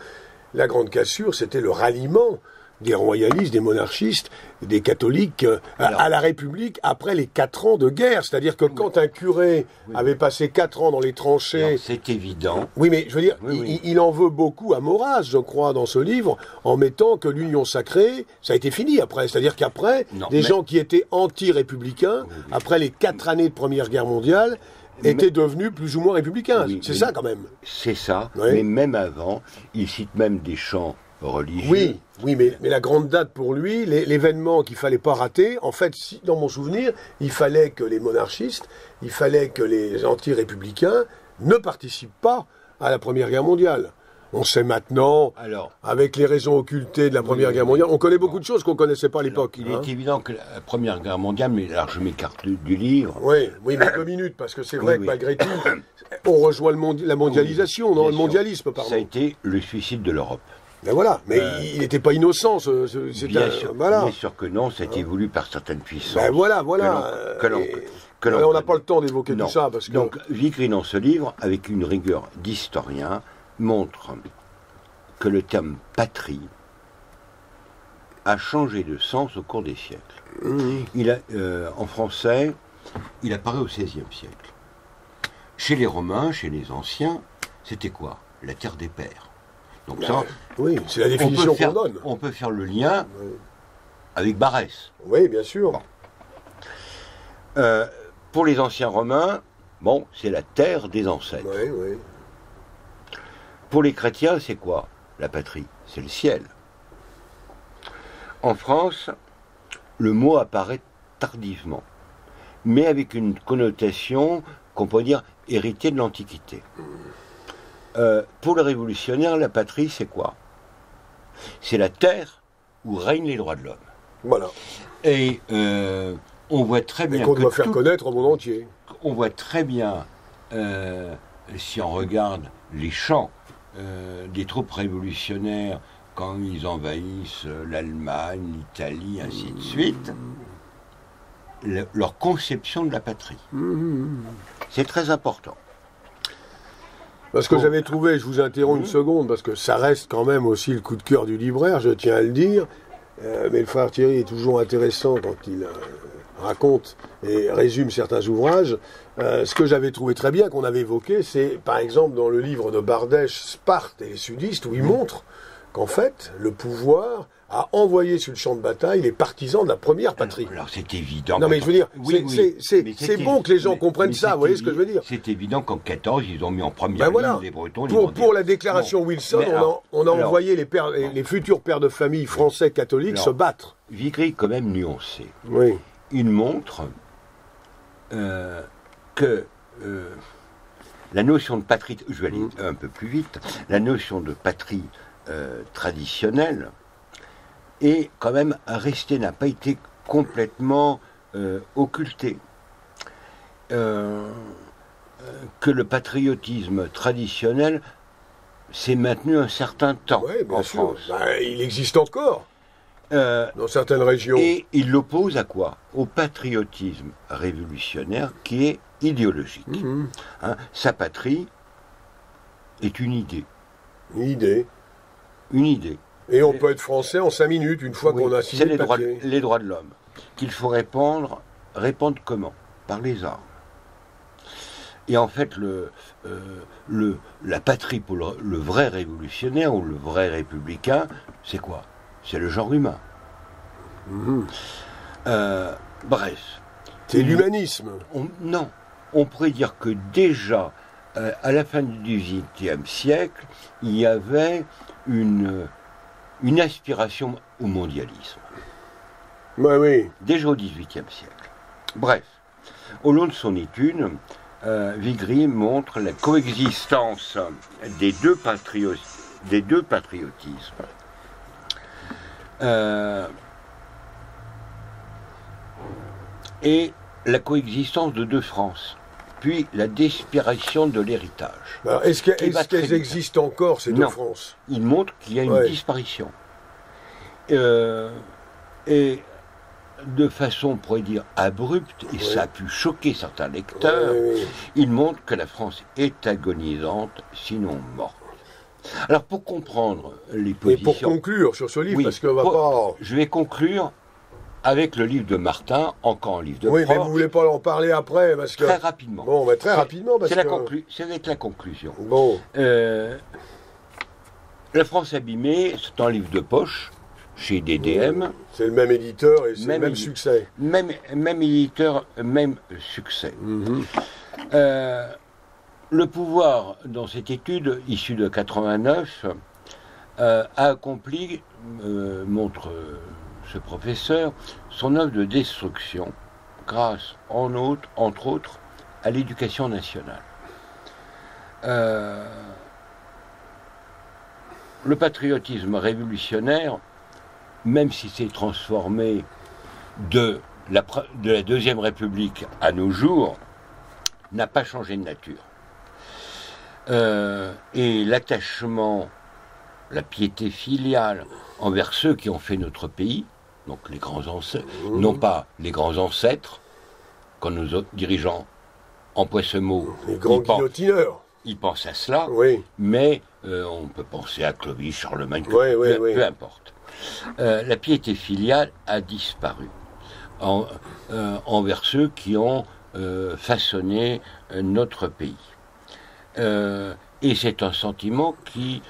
la grande cassure, c'était le ralliement des royalistes, des monarchistes, des catholiques à la République après les 4 ans de guerre. C'est-à-dire que quand un curé avait passé 4 ans dans les tranchées... C'est évident. Oui, mais je veux dire, il en veut beaucoup à Maurras, je crois, dans ce livre, en mettant que l'union sacrée, ça a été fini après. C'est-à-dire qu'après, gens qui étaient anti-républicains, après les 4 années de Première Guerre mondiale, étaient devenus plus ou moins républicains. C'est ça, quand même. C'est ça, mais même avant, il cite même des chants religieux. Oui, mais la grande date pour lui, l'événement qu'il fallait pas rater, en fait, dans mon souvenir, il fallait que les monarchistes, il fallait que les anti-républicains ne participent pas à la Première Guerre mondiale. On sait maintenant, avec les raisons occultées de la Première Guerre mondiale, on connaît beaucoup de choses qu'on ne connaissait pas à l'époque. Il est évident que la Première Guerre mondiale, mais là je m'écarte du livre. Oui, mais 2 minutes, parce que c'est vrai que malgré tout, on rejoint la mondialisation, le mondialisme, pardon. Ça a été le suicide de l'Europe. Ben voilà, mais il n'était pas innocent. Bien sûr que non, ça a été voulu par certaines puissances. Ben voilà. On n'a pas le temps d'évoquer tout ça. Parce que... Donc, Vicry, dans ce livre, avec une rigueur d'historien, montre que le terme patrie a changé de sens au cours des siècles. En français, il apparaît au XVIe siècle. Chez les Romains, chez les anciens, c'était quoi? La terre des pères. Donc ça, c'est la définition qu'on donne. On peut faire le lien avec Barès. Oui, bien sûr. Bon. Pour les anciens Romains, c'est la terre des ancêtres. Oui. Pour les chrétiens, c'est quoi? La patrie, c'est le ciel. En France, le mot apparaît tardivement, mais avec une connotation qu'on peut dire héritée de l'Antiquité. Pour le révolutionnaire, la patrie, c'est quoi? C'est la terre où règnent les droits de l'homme. Voilà. Et on voit très bien... Et qu'on doit faire connaître au monde entier. On voit très bien, si on regarde les chants des troupes révolutionnaires quand ils envahissent l'Allemagne, l'Italie, ainsi de suite, leur conception de la patrie. C'est très important. Parce que j'avais trouvé, je vous interromps une seconde, parce que ça reste quand même aussi le coup de cœur du libraire, je tiens à le dire, mais le frère Thierry est toujours intéressant quand il raconte et résume certains ouvrages. Ce que j'avais trouvé très bien, qu'on avait évoqué, c'est par exemple dans le livre de Bardèche, Sparte et les sudistes, où il montre qu'en fait, le pouvoir a envoyé sur le champ de bataille les partisans de la première patrie. Alors c'est évident. Non mais je veux dire, c'est bon que les gens comprennent ça, vous voyez ce que je veux dire? C'est évident qu'en 14, ils ont mis en première ligne les Bretons. Pour la déclaration Wilson, on a envoyé les futurs pères de famille français catholiques se battre. Vicry quand même nuancé. Oui. Il montre que la notion de patrie, je vais aller un peu plus vite, la notion de patrie traditionnelle est quand même restée, n'a pas été complètement occultée. Que le patriotisme traditionnel s'est maintenu un certain temps en France. Il existe encore dans certaines régions. Et il l'oppose à quoi? Au patriotisme révolutionnaire qui est idéologique. Sa patrie est une idée. Une idée. Et on peut être français en 5 minutes, une fois qu'on a signé le papier. C'est les droits de l'homme. Qu'il faut répandre comment? Par les armes. Et en fait, la patrie pour le vrai révolutionnaire ou le vrai républicain, c'est quoi? C'est le genre humain. Bref. C'est l'humanisme. Non. On pourrait dire que déjà, à la fin du XVIIIe siècle, il y avait une aspiration au mondialisme. Oui. Déjà au XVIIIe siècle. Bref, au long de son étude, Vigry montre la coexistence des deux patriotismes. Et la coexistence de deux France, puis la disparition de l'héritage. Alors, est-ce qu'elles existent encore, ces deux France? Il montre qu'il y a une disparition. Et de façon, on pourrait dire, abrupte, et ça a pu choquer certains lecteurs, il montre que la France est agonisante, sinon morte. Alors, pour comprendre les positions... Et pour conclure sur ce livre, parce que je vais conclure avec le livre de Martin, encore un livre de Proche. Oui, mais vous ne voulez pas en parler après, parce que... Très rapidement. Bon, mais très rapidement, parce que... C'est avec la conclusion. Bon. La France abîmée, c'est un livre de poche, chez DDM. C'est le même éditeur et c'est le même succès. Même éditeur, même succès. Le pouvoir, dans cette étude, issue de 89, a accompli, montre ce professeur, son œuvre de destruction grâce, entre autres, à l'éducation nationale. Le patriotisme révolutionnaire, même si c'est transformé de la Deuxième République à nos jours, n'a pas changé de nature. Et l'attachement, la piété filiale envers ceux qui ont fait notre pays, donc les grands ancêtres, non pas les grands ancêtres, quand nos dirigeants emploient ce mot, les grands guillotineurs. Ils pensent à cela, mais on peut penser à Clovis, Charlemagne, peu importe. La piété filiale a disparu envers ceux qui ont façonné notre pays. Et c'est un sentiment qui,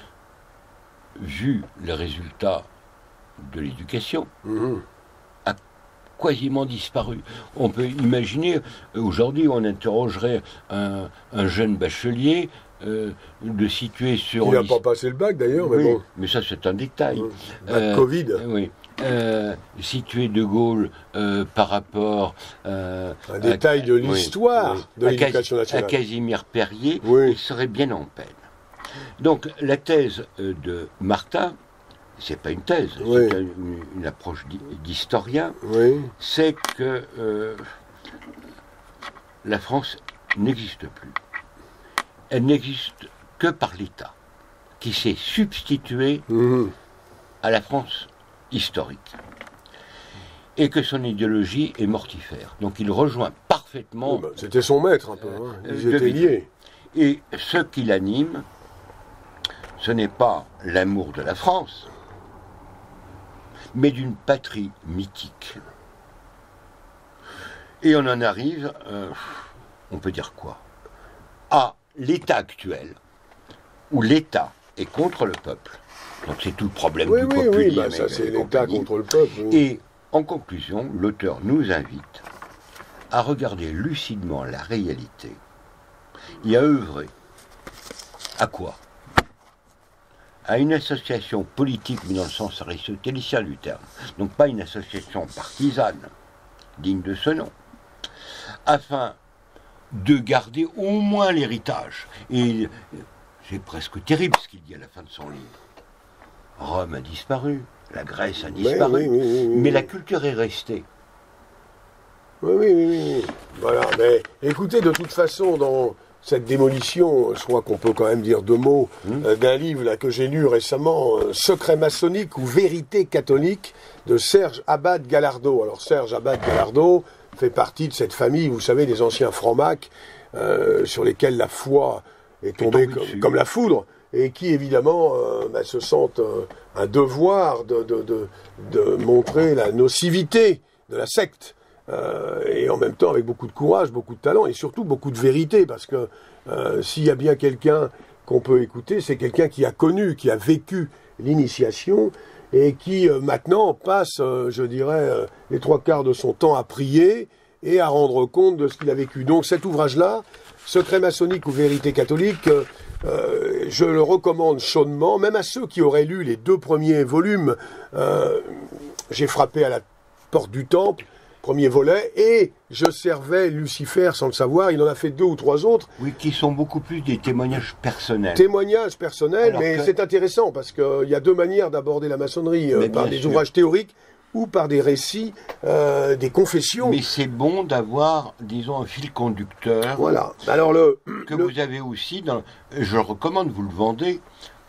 vu les résultats de l'éducation, a quasiment disparu. On peut imaginer, aujourd'hui, on interrogerait un jeune bachelier de situer sur... Il n'a pas passé le bac d'ailleurs, mais bon. Mais ça, c'est un détail. Covid. Oui. Situé de Gaulle par rapport un détail de l'histoire de l'éducation nationale. À Casimir Perier, il serait bien en peine. Donc la thèse de Martin, c'est pas une thèse, c'est une approche d'historien, c'est que la France n'existe plus. Elle n'existe que par l'État, qui s'est substitué à la France historique, et que son idéologie est mortifère. Donc il rejoint parfaitement... C'était son maître un peu, ils étaient liés. Et ce qui l'anime, ce n'est pas l'amour de la France, mais d'une patrie mythique. Et on en arrive, on peut dire quoi, à l'État actuel, où l'État est contre le peuple. Donc c'est tout le problème du populisme. Ça c'est l'État contre le peuple. Et en conclusion, l'auteur nous invite à regarder lucidement la réalité et à œuvrer. À quoi? À une association politique, mais dans le sens aristotélicien du terme. Donc pas une association partisane, digne de ce nom, afin de garder au moins l'héritage. Et c'est presque terrible ce qu'il dit à la fin de son livre. Rome a disparu, la Grèce a disparu, mais la culture est restée. Oui. Voilà, mais écoutez, de toute façon, dans cette démolition, je crois qu'on peut quand même dire deux mots, d'un livre là, que j'ai lu récemment, Secret maçonnique ou vérité catholique, de Serge Abad Gallardo. Alors Serge Abad Gallardo fait partie de cette famille, vous savez, des anciens francs-macs, sur lesquels la foi est tombée comme la foudre, et qui évidemment se sentent un devoir de montrer la nocivité de la secte, et en même temps avec beaucoup de courage, beaucoup de talent, et surtout beaucoup de vérité, parce que s'il y a bien quelqu'un qu'on peut écouter, c'est quelqu'un qui a connu, qui a vécu l'initiation, et qui maintenant passe, je dirais, les trois quarts de son temps à prier et à rendre compte de ce qu'il a vécu. Donc cet ouvrage-là, Secret maçonnique ou vérité catholique, je le recommande chaudement, même à ceux qui auraient lu les deux premiers volumes. J'ai frappé à la porte du temple, premier volet, et je servais Lucifer sans le savoir. Il en a fait 2 ou 3 autres. Oui, qui sont beaucoup plus des témoignages personnels. Témoignages personnels, Alors mais c'est intéressant parce qu'il y a 2 manières d'aborder la maçonnerie, par des ouvrages théoriques ou par des récits, des confessions. Mais c'est bon d'avoir, disons, un fil conducteur. Voilà. Alors vous avez aussi, je le recommande, vous le vendez,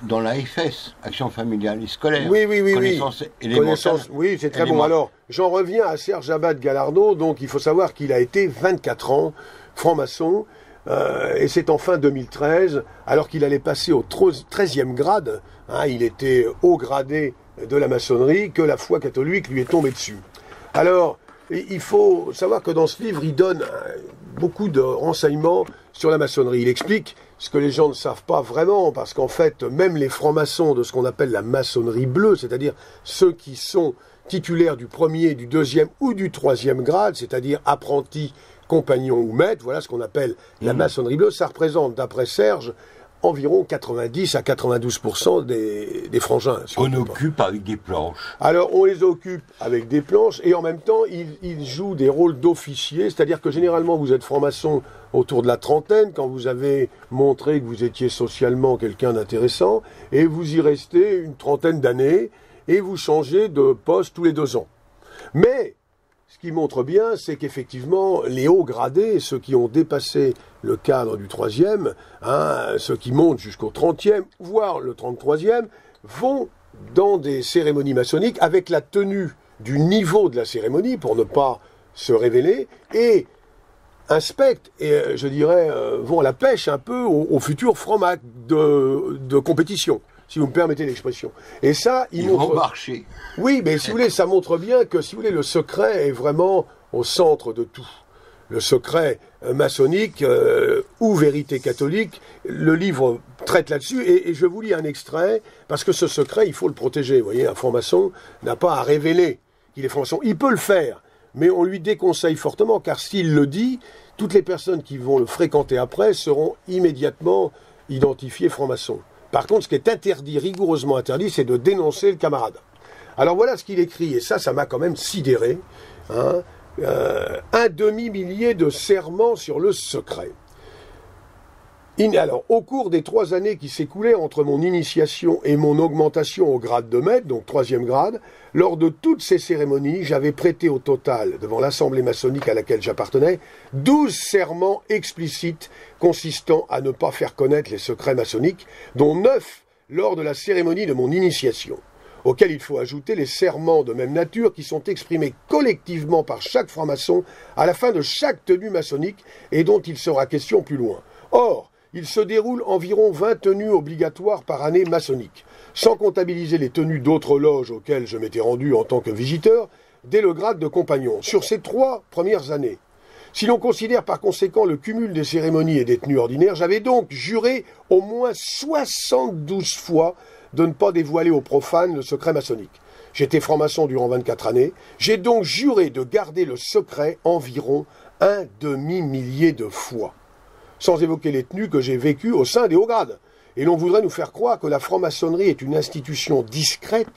dans l'AFS, Action familiale et scolaire. Oui. Connaissance élémentaire. Oui, c'est très bon. Alors, j'en reviens à Serge Abad Gallardo. Donc, il faut savoir qu'il a été 24 ans franc-maçon. Et c'est en fin 2013, alors qu'il allait passer au 13e grade, il était haut gradé de la maçonnerie, que la foi catholique lui est tombée dessus. Alors, il faut savoir que dans ce livre, il donne beaucoup de renseignements sur la maçonnerie. Il explique ce que les gens ne savent pas vraiment, parce qu'en fait, même les francs-maçons de ce qu'on appelle la maçonnerie bleue, c'est-à-dire ceux qui sont titulaires du 1er, du 2e ou du 3e grade, c'est-à-dire apprentis, compagnons ou maîtres, voilà ce qu'on appelle la maçonnerie bleue, ça représente, d'après Serge, environ 90 à 92% des frangins. On occupe avec des planches. Alors, on les occupe avec des planches, et en même temps, ils jouent des rôles d'officiers, c'est-à-dire que généralement, vous êtes franc-maçon autour de la trentaine, quand vous avez montré que vous étiez socialement quelqu'un d'intéressant, et vous y restez une trentaine d'années, et vous changez de poste tous les 2 ans. Mais ce qui montre bien, c'est qu'effectivement, les hauts gradés, ceux qui ont dépassé le cadre du 3e, ceux qui montent jusqu'au 30e, voire le 33e, vont dans des cérémonies maçonniques avec la tenue du niveau de la cérémonie pour ne pas se révéler, et inspectent, et je dirais, vont à la pêche un peu aux futurs francs-macs de compétition, si vous me permettez l'expression. Et ça, ils vont marcher. Oui, mais si vous voulez, ça montre bien que, si vous voulez, le secret est vraiment au centre de tout. Le secret maçonnique ou vérité catholique, le livre traite là-dessus, et je vous lis un extrait, parce que ce secret, il faut le protéger. Vous voyez, un franc-maçon n'a pas à révéler qu'il est franc-maçon. Il peut le faire, mais on lui déconseille fortement, car s'il le dit, toutes les personnes qui vont le fréquenter après seront immédiatement identifiées franc-maçons. Par contre, ce qui est interdit, rigoureusement interdit, c'est de dénoncer le camarade. Alors voilà ce qu'il écrit, et ça m'a quand même sidéré. Un demi-millier de serments sur le secret. Alors, au cours des 3 années qui s'écoulaient entre mon initiation et mon augmentation au grade de maître, donc 3e grade, lors de toutes ces cérémonies, j'avais prêté au total, devant l'assemblée maçonnique à laquelle j'appartenais, 12 serments explicites consistant à ne pas faire connaître les secrets maçonniques, dont 9 lors de la cérémonie de mon initiation, auxquels il faut ajouter les serments de même nature qui sont exprimés collectivement par chaque franc-maçon à la fin de chaque tenue maçonnique et dont il sera question plus loin. Or, il se déroule environ 20 tenues obligatoires par année maçonnique, sans comptabiliser les tenues d'autres loges auxquelles je m'étais rendu en tant que visiteur, dès le grade de compagnon, sur ces 3 premières années. Si l'on considère par conséquent le cumul des cérémonies et des tenues ordinaires, j'avais donc juré au moins 72 fois de ne pas dévoiler aux profanes le secret maçonnique. J'étais franc-maçon durant 24 années, j'ai donc juré de garder le secret environ un demi-millier de fois, sans évoquer les tenues que j'ai vécues au sein des hauts grades. Et l'on voudrait nous faire croire que la franc-maçonnerie est une institution discrète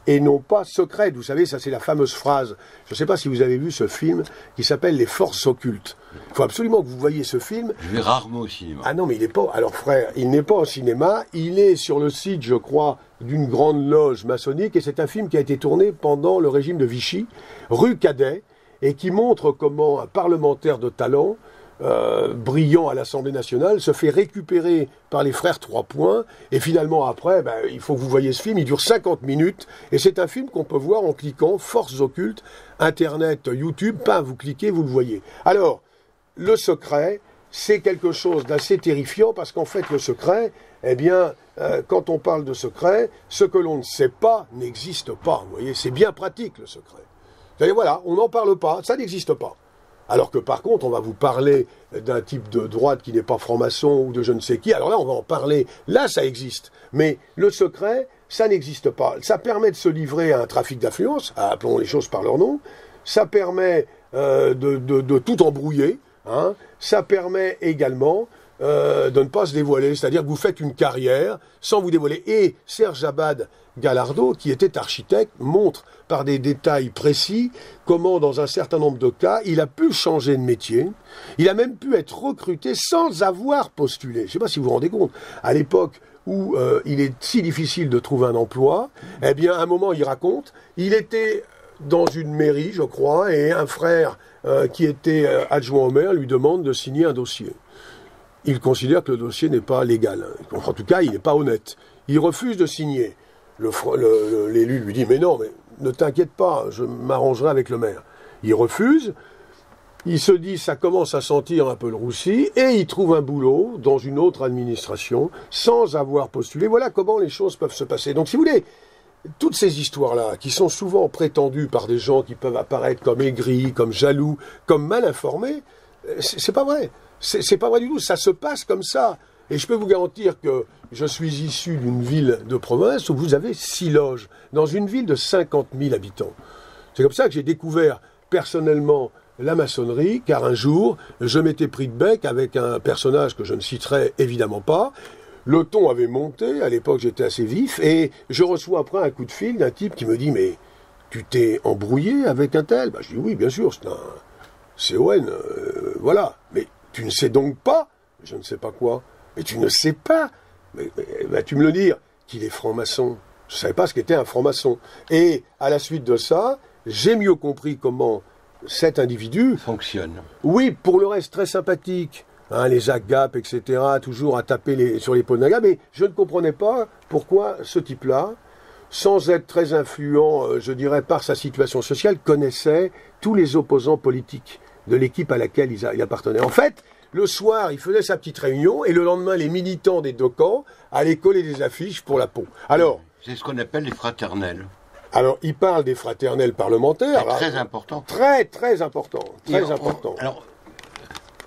et non pas secrète. Vous savez, ça c'est la fameuse phrase, je ne sais pas si vous avez vu ce film, qui s'appelle Les Forces Occultes. Il faut absolument que vous voyiez ce film. Je vais rarement au cinéma. Ah non, mais il n'est pas, alors frère, il n'est pas au cinéma, il est sur le site, je crois, d'une grande loge maçonnique, et c'est un film qui a été tourné pendant le régime de Vichy, rue Cadet, et qui montre comment un parlementaire de talent, brillant à l'Assemblée nationale, se fait récupérer par les frères 3 points, et finalement après, il faut que vous voyez ce film, il dure 50 minutes, et c'est un film qu'on peut voir en cliquant Forces Occultes, Internet, YouTube, vous cliquez, vous le voyez. Alors, le secret, c'est quelque chose d'assez terrifiant, parce qu'en fait, le secret, quand on parle de secret, ce que l'on ne sait pas n'existe pas, vous voyez, c'est bien pratique le secret. C'est-à-dire, voilà, on n'en parle pas, ça n'existe pas. Alors que par contre, on va vous parler d'un type de droite qui n'est pas franc-maçon ou de je ne sais qui. Alors là, on va en parler. Là, ça existe. Mais le secret, ça n'existe pas. Ça permet de se livrer à un trafic d'influence, appelons les choses par leur nom. Ça permet de tout embrouiller. Ça permet également de ne pas se dévoiler, c'est-à-dire que vous faites une carrière sans vous dévoiler. Et Serge Abad Gallardo, qui était architecte, montre par des détails précis comment, dans un certain nombre de cas, il a pu changer de métier. Il a même pu être recruté sans avoir postulé. Je ne sais pas si vous vous rendez compte. À l'époque où il est si difficile de trouver un emploi, eh bien, à un moment, il raconte, il était dans une mairie, je crois, et un frère qui était adjoint au maire lui demande de signer un dossier. Il considère que le dossier n'est pas légal. En tout cas, il n'est pas honnête. Il refuse de signer. L'élu lui dit « Mais non, mais ne t'inquiète pas, je m'arrangerai avec le maire. » Il refuse. Il se dit « Ça commence à sentir un peu le roussi. » Et il trouve un boulot dans une autre administration sans avoir postulé. Voilà comment les choses peuvent se passer. Donc, si vous voulez, toutes ces histoires-là, qui sont souvent prétendues par des gens qui peuvent apparaître comme aigris, comme jaloux, comme mal informés, c'est pas vrai. C'est pas vrai du tout, ça se passe comme ça. Et je peux vous garantir que je suis issu d'une ville de province où vous avez 6 loges, dans une ville de 50 000 habitants. C'est comme ça que j'ai découvert personnellement la maçonnerie, car un jour, je m'étais pris de bec avec un personnage que je ne citerai évidemment pas. Le ton avait monté, à l'époque j'étais assez vif, et je reçois après un coup de fil d'un type qui me dit « Mais tu t'es embrouillé avec un tel ?» Je dis « Oui, bien sûr, c'est un CON, voilà. Mais tu ne sais donc pas, je ne sais pas quoi, mais tu ne sais pas, mais vas-tu me le dire, qu'il est franc-maçon. Je ne savais pas ce qu'était un franc-maçon. Et à la suite de ça, j'ai mieux compris comment cet individu fonctionne. Oui, pour le reste, très sympathique. Hein, les agapes, etc., toujours à taper sur l'épaule d'un gars, mais je ne comprenais pas pourquoi ce type-là, sans être très influent, je dirais, par sa situation sociale, connaissait tous les opposants politiques de l'équipe à laquelle il appartenait. En fait, le soir, il faisait sa petite réunion, et le lendemain, les militants des deux camps allaient coller des affiches pour la peau. Alors, c'est ce qu'on appelle les fraternels. Alors, il parle des fraternels parlementaires. C'est très important. Très, très important. Très important. Alors,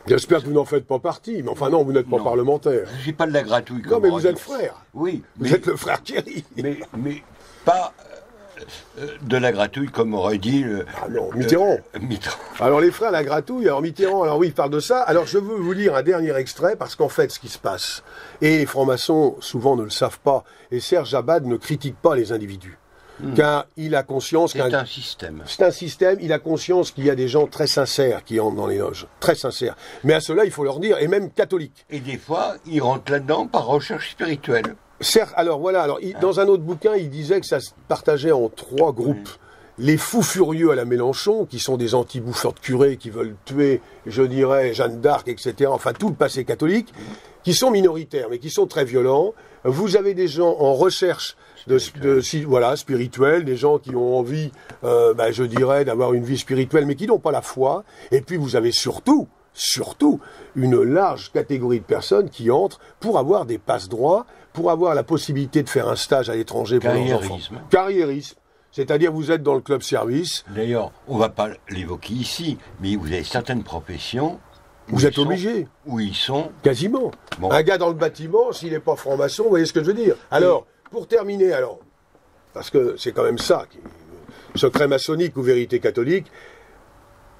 j'espère que vous n'en faites pas partie, mais enfin non, vous n'êtes pas parlementaire. Je ne suis pas de la gratouille. Non, mais vous êtes frère. Oui. Vous êtes le frère Thierry. Mais pas de la gratouille comme aurait dit Mitterrand. Mitterrand. Alors les frères la gratouille, alors Mitterrand, alors oui, il parle de ça. Alors je veux vous lire un dernier extrait, parce qu'en fait, ce qui se passe, et les francs-maçons souvent ne le savent pas, et Serge Abad ne critique pas les individus. Car il a conscience c'est un système. C'est un système, il a conscience qu'il y a des gens très sincères qui entrent dans les loges. Très sincères. Mais à cela, il faut leur dire, et même catholiques. Et des fois, ils rentrent là-dedans par recherche spirituelle. Certes, alors voilà, dans un autre bouquin, il disait que ça se partageait en 3 groupes. Les fous furieux à la Mélenchon, qui sont des anti-bouffeurs de curés, qui veulent tuer, je dirais, Jeanne d'Arc, etc., enfin tout le passé catholique, qui sont minoritaires, mais qui sont très violents. Vous avez des gens en recherche spirituelle, des gens qui ont envie, je dirais, d'avoir une vie spirituelle, mais qui n'ont pas la foi. Et puis vous avez surtout, une large catégorie de personnes qui entrent pour avoir des passe-droits, pour avoir la possibilité de faire un stage à l'étranger pour leurs enfants. Carriérisme. C'est-à-dire vous êtes dans le club service. D'ailleurs, on ne va pas l'évoquer ici, mais vous avez certaines professions. Vous êtes obligé. Où ils sont. Quasiment. Bon. Un gars dans le bâtiment, s'il n'est pas franc-maçon, vous voyez ce que je veux dire. Alors, pour terminer, parce que c'est quand même ça, secret maçonnique ou vérité catholique,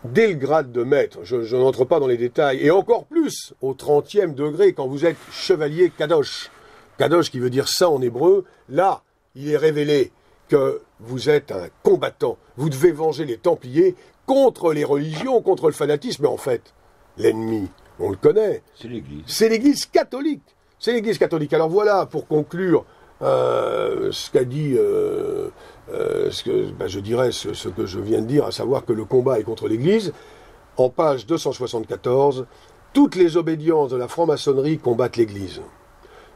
dès le grade de maître, je n'entre pas dans les détails, et encore plus au 30e degré, quand vous êtes chevalier kadosh, kadosh qui veut dire saint en hébreu, là, il est révélé que vous êtes un combattant, vous devez venger les Templiers contre les religions, contre le fanatisme, mais en fait, l'ennemi, on le connaît. C'est l'Église. C'est l'Église catholique. C'est l'Église catholique. Alors voilà, pour conclure, ce qu'a dit, je dirais ce que je viens de dire, à savoir que le combat est contre l'Église. En page 274, toutes les obédiences de la franc-maçonnerie combattent l'Église.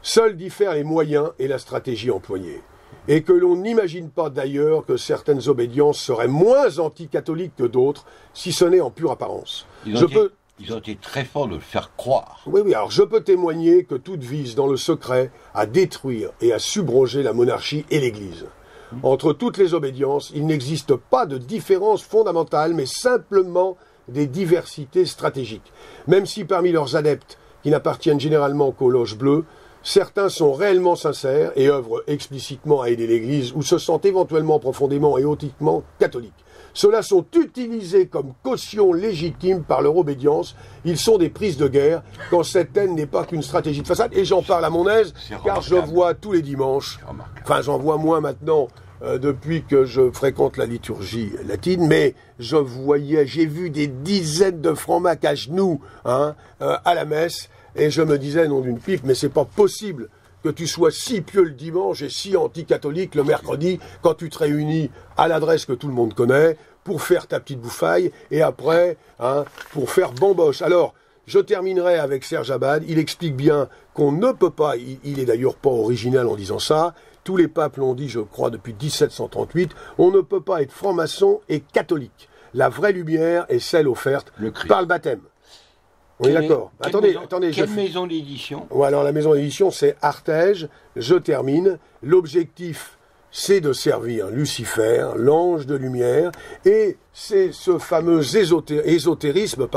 Seuls diffèrent les moyens et la stratégie employée. Et que l'on n'imagine pas d'ailleurs que certaines obédiences seraient moins anticatholiques que d'autres, si ce n'est en pure apparence. Ils ont été très forts de le faire croire. Oui, alors je peux témoigner que toutes visent dans le secret à détruire et à subroger la monarchie et l'Église. Entre toutes les obédiences, il n'existe pas de différence fondamentale, mais simplement des diversités stratégiques. Même si parmi leurs adeptes, qui n'appartiennent généralement qu'aux loges bleues, certains sont réellement sincères et œuvrent explicitement à aider l'Église ou se sentent éventuellement profondément et authentiquement catholiques. Ceux-là sont utilisés comme caution légitime par leur obédience. Ils sont des prises de guerre quand cette haine n'est pas qu'une stratégie de façade. Et j'en parle à mon aise, car je vois tous les dimanches, enfin j'en vois moins maintenant, depuis que je fréquente la liturgie latine, mais j'ai vu des dizaines de francs-macs à genoux à la messe, et je me disais, nom d'une pipe, mais c'est pas possible que tu sois si pieux le dimanche et si anti-catholique le mercredi, quand tu te réunis à l'adresse que tout le monde connaît, pour faire ta petite bouffaille, et après, pour faire bamboche. Alors, je terminerai avec Serge Abad. Il explique bien qu'on ne peut pas, il est d'ailleurs pas original en disant ça, tous les papes l'ont dit, je crois, depuis 1738, on ne peut pas être franc-maçon et catholique. La vraie lumière est celle offerte par le baptême. On est d'accord. Attendez. Quelle maison d'édition? Alors la maison d'édition, c'est Artege. Je termine. L'objectif, c'est de servir Lucifer, l'ange de lumière, et c'est ce fameux ésotérisme,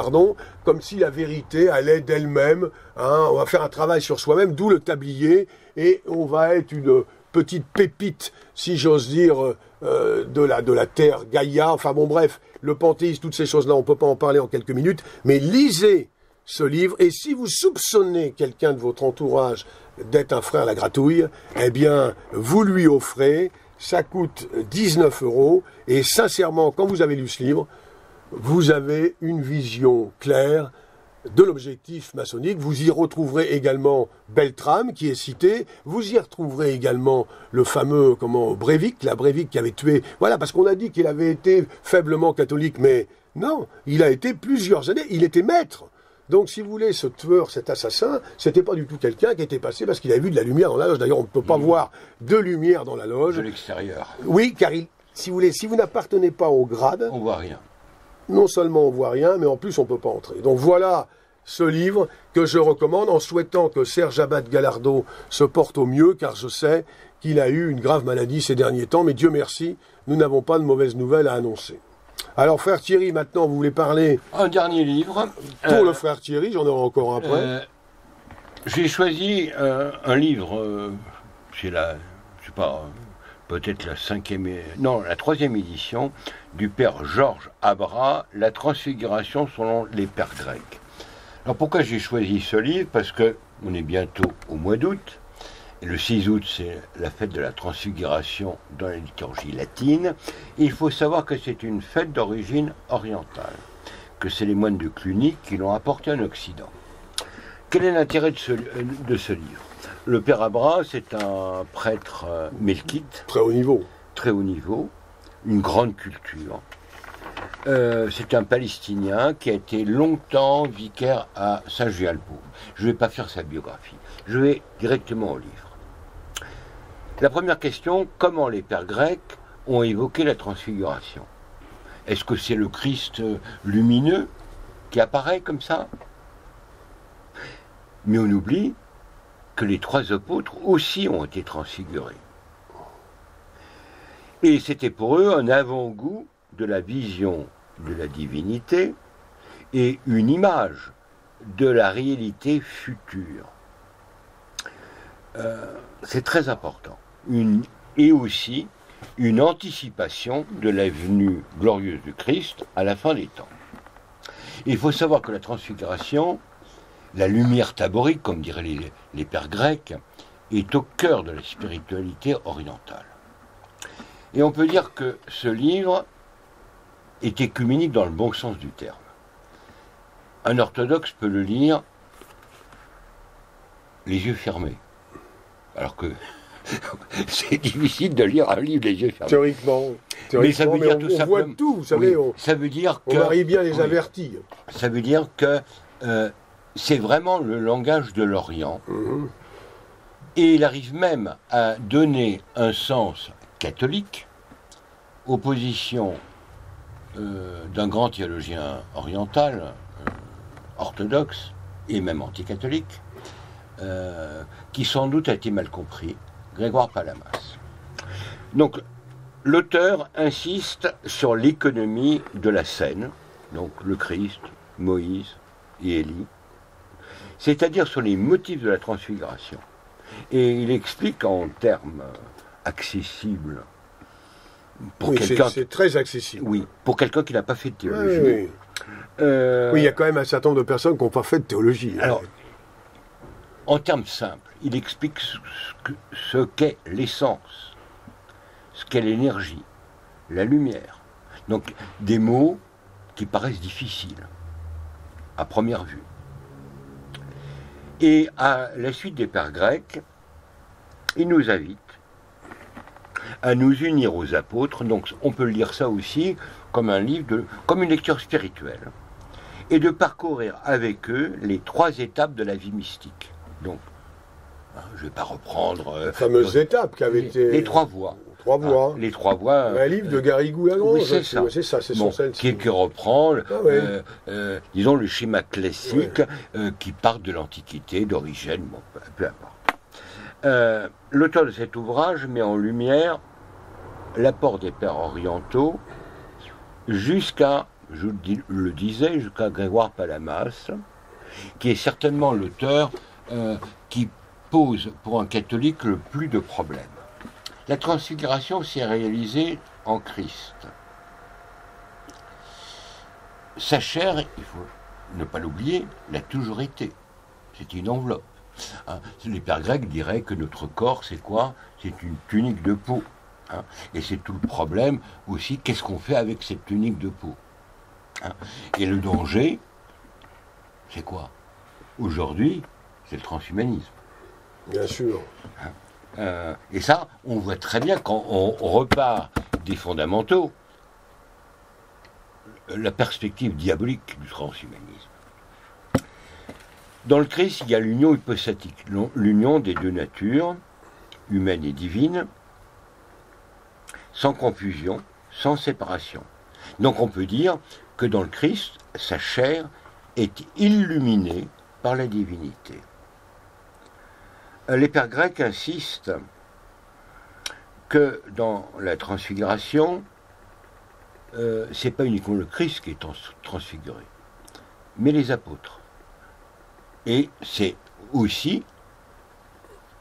comme si la vérité allait d'elle-même. On va faire un travail sur soi-même, d'où le tablier, et on va être une petite pépite, si j'ose dire, de la terre Gaïa. Enfin bon, bref, le panthéisme, toutes ces choses-là, on ne peut pas en parler en quelques minutes, mais lisez ce livre, et si vous soupçonnez quelqu'un de votre entourage d'être un frère à la gratouille, eh bien, vous lui offrez, ça coûte 19 €, et sincèrement, quand vous avez lu ce livre, vous avez une vision claire de l'objectif maçonnique. Vous y retrouverez également Beltrame, qui est cité, vous y retrouverez également le fameux, Breivik, la Breivik qui avait tué, voilà, parce qu'on a dit qu'il avait été faiblement catholique, mais non, il a été plusieurs années, il était maître. Donc, si vous voulez, ce tueur, cet assassin, c'était pas du tout quelqu'un qui était passé parce qu'il avait vu de la lumière dans la loge. D'ailleurs, on ne peut pas voir de lumière dans la loge. De l'extérieur. Oui, car si vous n'appartenez pas au grade, on voit rien. Non seulement on voit rien, mais en plus on peut pas entrer. Donc voilà ce livre que je recommande en souhaitant que Serge Abad Gallardo se porte au mieux, car je sais qu'il a eu une grave maladie ces derniers temps, mais Dieu merci, nous n'avons pas de mauvaises nouvelles à annoncer. Alors, frère Thierry, maintenant, vous voulez parler... Un dernier livre. Pour le frère Thierry, j'en aurai encore un après. J'ai choisi un livre, c'est peut-être la 3e édition, du père Georges Abra, La Transfiguration selon les pères grecs. Alors, pourquoi j'ai choisi ce livre? Parce que on est bientôt au mois d'août. Et le 6 août, c'est la fête de la Transfiguration dans la liturgie latine. Et il faut savoir que c'est une fête d'origine orientale, que c'est les moines de Cluny qui l'ont apporté en Occident. Quel est l'intérêt de ce livre? Le père Abra, c'est un prêtre melkite. Très haut niveau. Très haut niveau, une grande culture. C'est un Palestinien qui a été longtemps vicaire à Saint-Gialbourg. Je ne vais pas faire sa biographie. Je vais directement au livre. La première question, comment les pères grecs ont évoqué la transfiguration? Est-ce que c'est le Christ lumineux qui apparaît comme ça? Mais on oublie que les 3 apôtres aussi ont été transfigurés. Et c'était pour eux un avant-goût de la vision de la divinité et une image de la réalité future. C'est très important. Et aussi une anticipation de la venue glorieuse du Christ à la fin des temps. Il faut savoir que la transfiguration, la lumière taborique, comme diraient les pères grecs, est au cœur de la spiritualité orientale. Et on peut dire que ce livre est écuménique dans le bon sens du terme. Un orthodoxe peut le lire les yeux fermés, alors que c'est difficile de lire un livre les yeux fermés. Théoriquement, mais ça veut dire tout simplement. On voit tout, vous savez. Oui, ça veut dire que. On arrive bien les avertis. Ça veut dire que c'est vraiment le langage de l'Orient. Mmh. Et il arrive même à donner un sens catholique aux positions d'un grand théologien oriental, orthodoxe et même anticatholique, qui sans doute a été mal compris, Grégoire Palamas. Donc, l'auteur insiste sur l'économie de la scène, donc le Christ, Moïse et Élie, c'est-à-dire sur les motifs de la transfiguration. Et il explique en termes accessibles c'est très accessible. Oui, pour quelqu'un qui n'a pas fait de théologie. Oui, oui, il y a quand même un certain nombre de personnes qui n'ont pas fait de théologie. Alors, en termes simples, il explique ce qu'est l'essence, ce qu'est l'énergie, la lumière. Donc, des mots qui paraissent difficiles, à première vue. Et à la suite des pères grecs, il nous invite à nous unir aux apôtres. Donc, on peut lire ça aussi comme un livre, comme une lecture spirituelle, et de parcourir avec eux les 3 étapes de la vie mystique. Donc, je ne vais pas reprendre... la fameuse étape qui avait été... Les 3 voies. 3 voies. Les 3 voies... Un livre de Garrigou-Lagrange. Oui, c'est ça, c'est son celle-ci. Qui reprend, disons, le schéma classique qui part de l'Antiquité, d'origine, bon, peu importe. L'auteur de cet ouvrage met en lumière l'apport des pères orientaux jusqu'à, je le disais, jusqu'à Grégoire Palamas, qui est certainement l'auteur qui pose pour un catholique le plus de problèmes. La transfiguration s'est réalisée en Christ. Sa chair, il faut ne pas l'oublier, l'a toujours été. C'est une enveloppe. Les pères grecs diraient que notre corps, c'est quoi? C'est une tunique de peau. Et c'est tout le problème aussi, qu'est-ce qu'on fait avec cette tunique de peau? Et le danger, c'est quoi? Aujourd'hui, c'est le transhumanisme. Bien sûr. Et ça, on voit très bien quand on repart des fondamentaux, la perspective diabolique du transhumanisme. Dans le Christ, il y a l'union hypostatique, l'union des 2 natures, humaine et divine, sans confusion, sans séparation. Donc on peut dire que dans le Christ, sa chair est illuminée par la divinité. Les pères grecs insistent que dans la transfiguration, c'est pas uniquement le Christ qui est transfiguré, mais les apôtres. Et c'est aussi,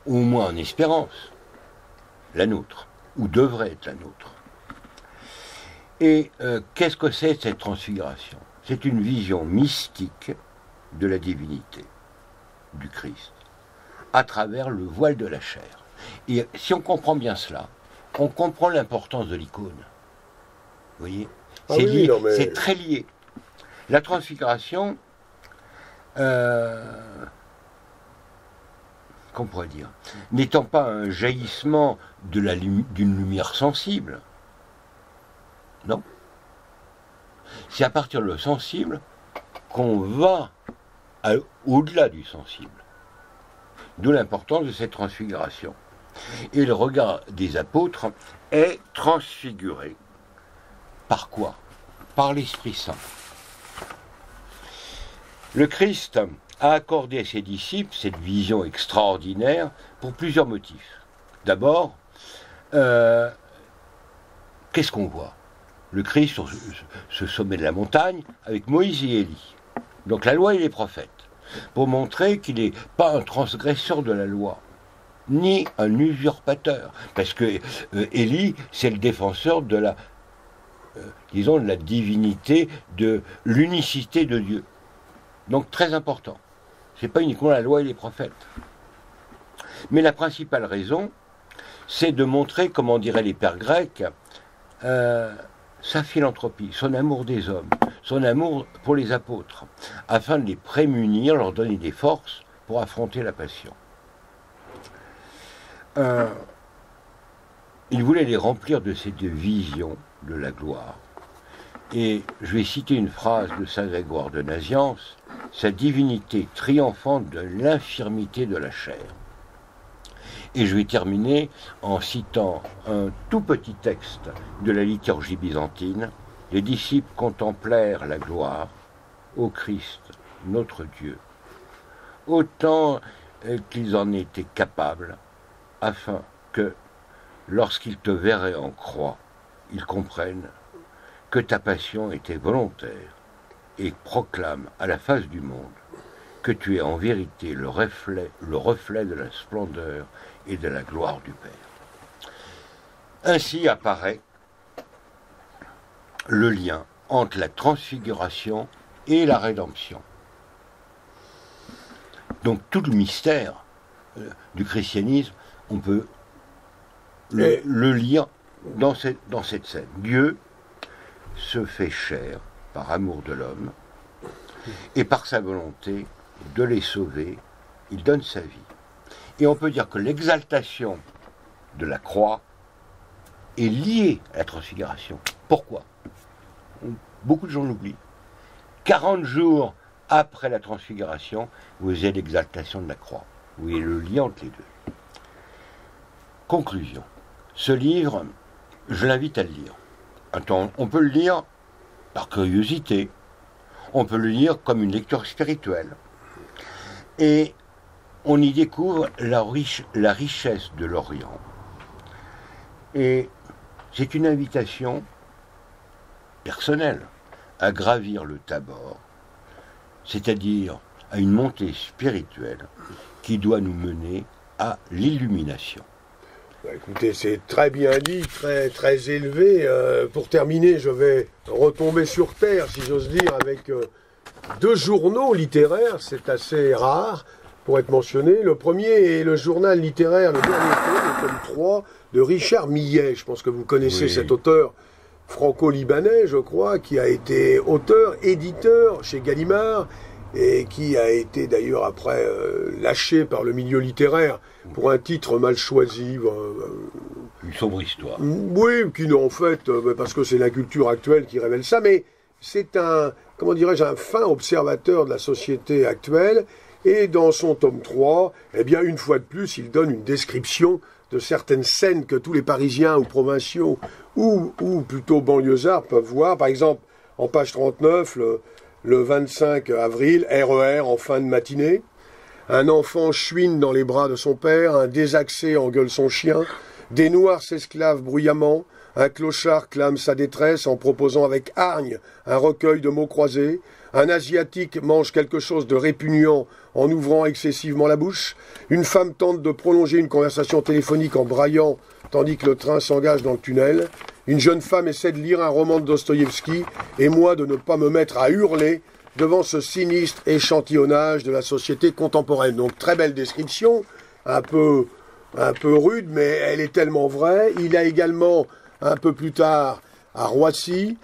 au moins en espérance, la nôtre, ou devrait être la nôtre. Et qu'est-ce que c'est cette transfiguration? C'est une vision mystique de la divinité, du Christ, à travers le voile de la chair. Et si on comprend bien cela, on comprend l'importance de l'icône. Vous voyez, c'est lié, c'est très lié. La transfiguration, qu'on pourrait dire, n'étant pas un jaillissement d'une lumière sensible, non. C'est à partir de le sensible qu'on va au-delà du sensible. D'où l'importance de cette transfiguration. Et le regard des apôtres est transfiguré. Par quoi? Par l'Esprit Saint. Le Christ a accordé à ses disciples cette vision extraordinaire pour plusieurs motifs. D'abord, qu'est-ce qu'on voit? Le Christ sur ce sommet de la montagne avec Moïse et Élie. Donc la loi et les prophètes. Pour montrer qu'il n'est pas un transgresseur de la loi, ni un usurpateur. Parce que Élie, c'est le défenseur de la, disons, de la divinité, de l'unicité de Dieu. Donc très important. C'est pas uniquement la loi et les prophètes. Mais la principale raison, c'est de montrer, comment diraient les pères grecs, sa philanthropie, son amour des hommes, son amour pour les apôtres, afin de les prémunir, leur donner des forces pour affronter la passion. Il voulait les remplir de cette vision de la gloire. Et je vais citer une phrase de saint Grégoire de Nazianze, sa divinité triomphante de l'infirmité de la chair. Et je vais terminer en citant un tout petit texte de la liturgie byzantine. Les disciples contemplèrent la gloire, ô Christ, notre Dieu, autant qu'ils en étaient capables, afin que, lorsqu'ils te verraient en croix, ils comprennent que ta passion était volontaire et proclament à la face du monde que tu es en vérité le reflet de la splendeur et de la gloire du Père. Ainsi apparaît le lien entre la transfiguration et la rédemption. Donc tout le mystère du christianisme, on peut le lire dans cette scène. Dieu se fait chair par amour de l'homme, et par sa volonté de les sauver, il donne sa vie. Et on peut dire que l'exaltation de la croix est liée à la transfiguration. Pourquoi ? Beaucoup de gens l'oublient. 40 jours après la transfiguration, vous avez l'exaltation de la croix. Vous voyez le lien entre les deux. Conclusion. Ce livre, je l'invite à le lire. Attends, on peut le lire par curiosité. On peut le lire comme une lecture spirituelle. Et on y découvre la richesse de l'Orient. Et c'est une invitation personnelle à gravir le Tabor, c'est-à-dire à une montée spirituelle qui doit nous mener à l'illumination. Écoutez, c'est très bien dit, très, très élevé. Pour terminer, je vais retomber sur terre, si j'ose dire, avec 2 journaux littéraires. C'est assez rare pour être mentionné. Le premier est le journal littéraire, le dernier tome, le tome 3, de Richard Millet. Je pense que vous connaissez cet auteur franco-libanais, je crois, qui a été auteur, éditeur chez Gallimard, et qui a été d'ailleurs après lâché par le milieu littéraire pour un titre mal choisi. Une sombre histoire. Oui, qui en fait, parce que c'est la culture actuelle qui révèle ça, mais c'est un fin observateur de la société actuelle, et dans son tome 3, eh bien, une fois de plus, il donne une description de certaines scènes que tous les Parisiens ou provinciaux, ou plutôt banlieusards peuvent voir. Par exemple, en page 39, le 25 avril, RER en fin de matinée. Un enfant chouine dans les bras de son père, un désaxé engueule son chien, des noirs s'esclavent bruyamment, un clochard clame sa détresse en proposant avec hargne un recueil de mots croisés, un asiatique mange quelque chose de répugnant en ouvrant excessivement la bouche, une femme tente de prolonger une conversation téléphonique en braillant tandis que le train s'engage dans le tunnel, une jeune femme essaie de lire un roman de Dostoïevski, et moi de ne pas me mettre à hurler devant ce sinistre échantillonnage de la société contemporaine. Donc très belle description, un peu rude, mais elle est tellement vraie. Il a également, un peu plus tard, à Roissy,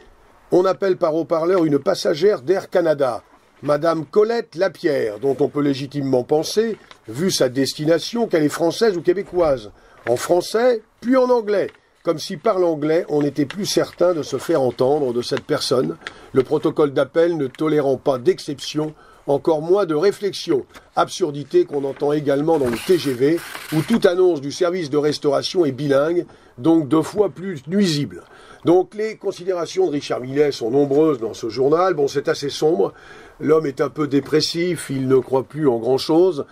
on appelle par haut-parleur une passagère d'Air Canada, Madame Colette Lapierre, dont on peut légitimement penser, vu sa destination, qu'elle est française ou québécoise. En français, puis en anglais. Comme si par l'anglais, on n'était plus certain de se faire entendre de cette personne, le protocole d'appel ne tolérant pas d'exception, encore moins de réflexion. Absurdité qu'on entend également dans le TGV, où toute annonce du service de restauration est bilingue, donc 2 fois plus nuisible. Donc les considérations de Richard Millet sont nombreuses dans ce journal. Bon, c'est assez sombre. L'homme est un peu dépressif, il ne croit plus en grand-chose.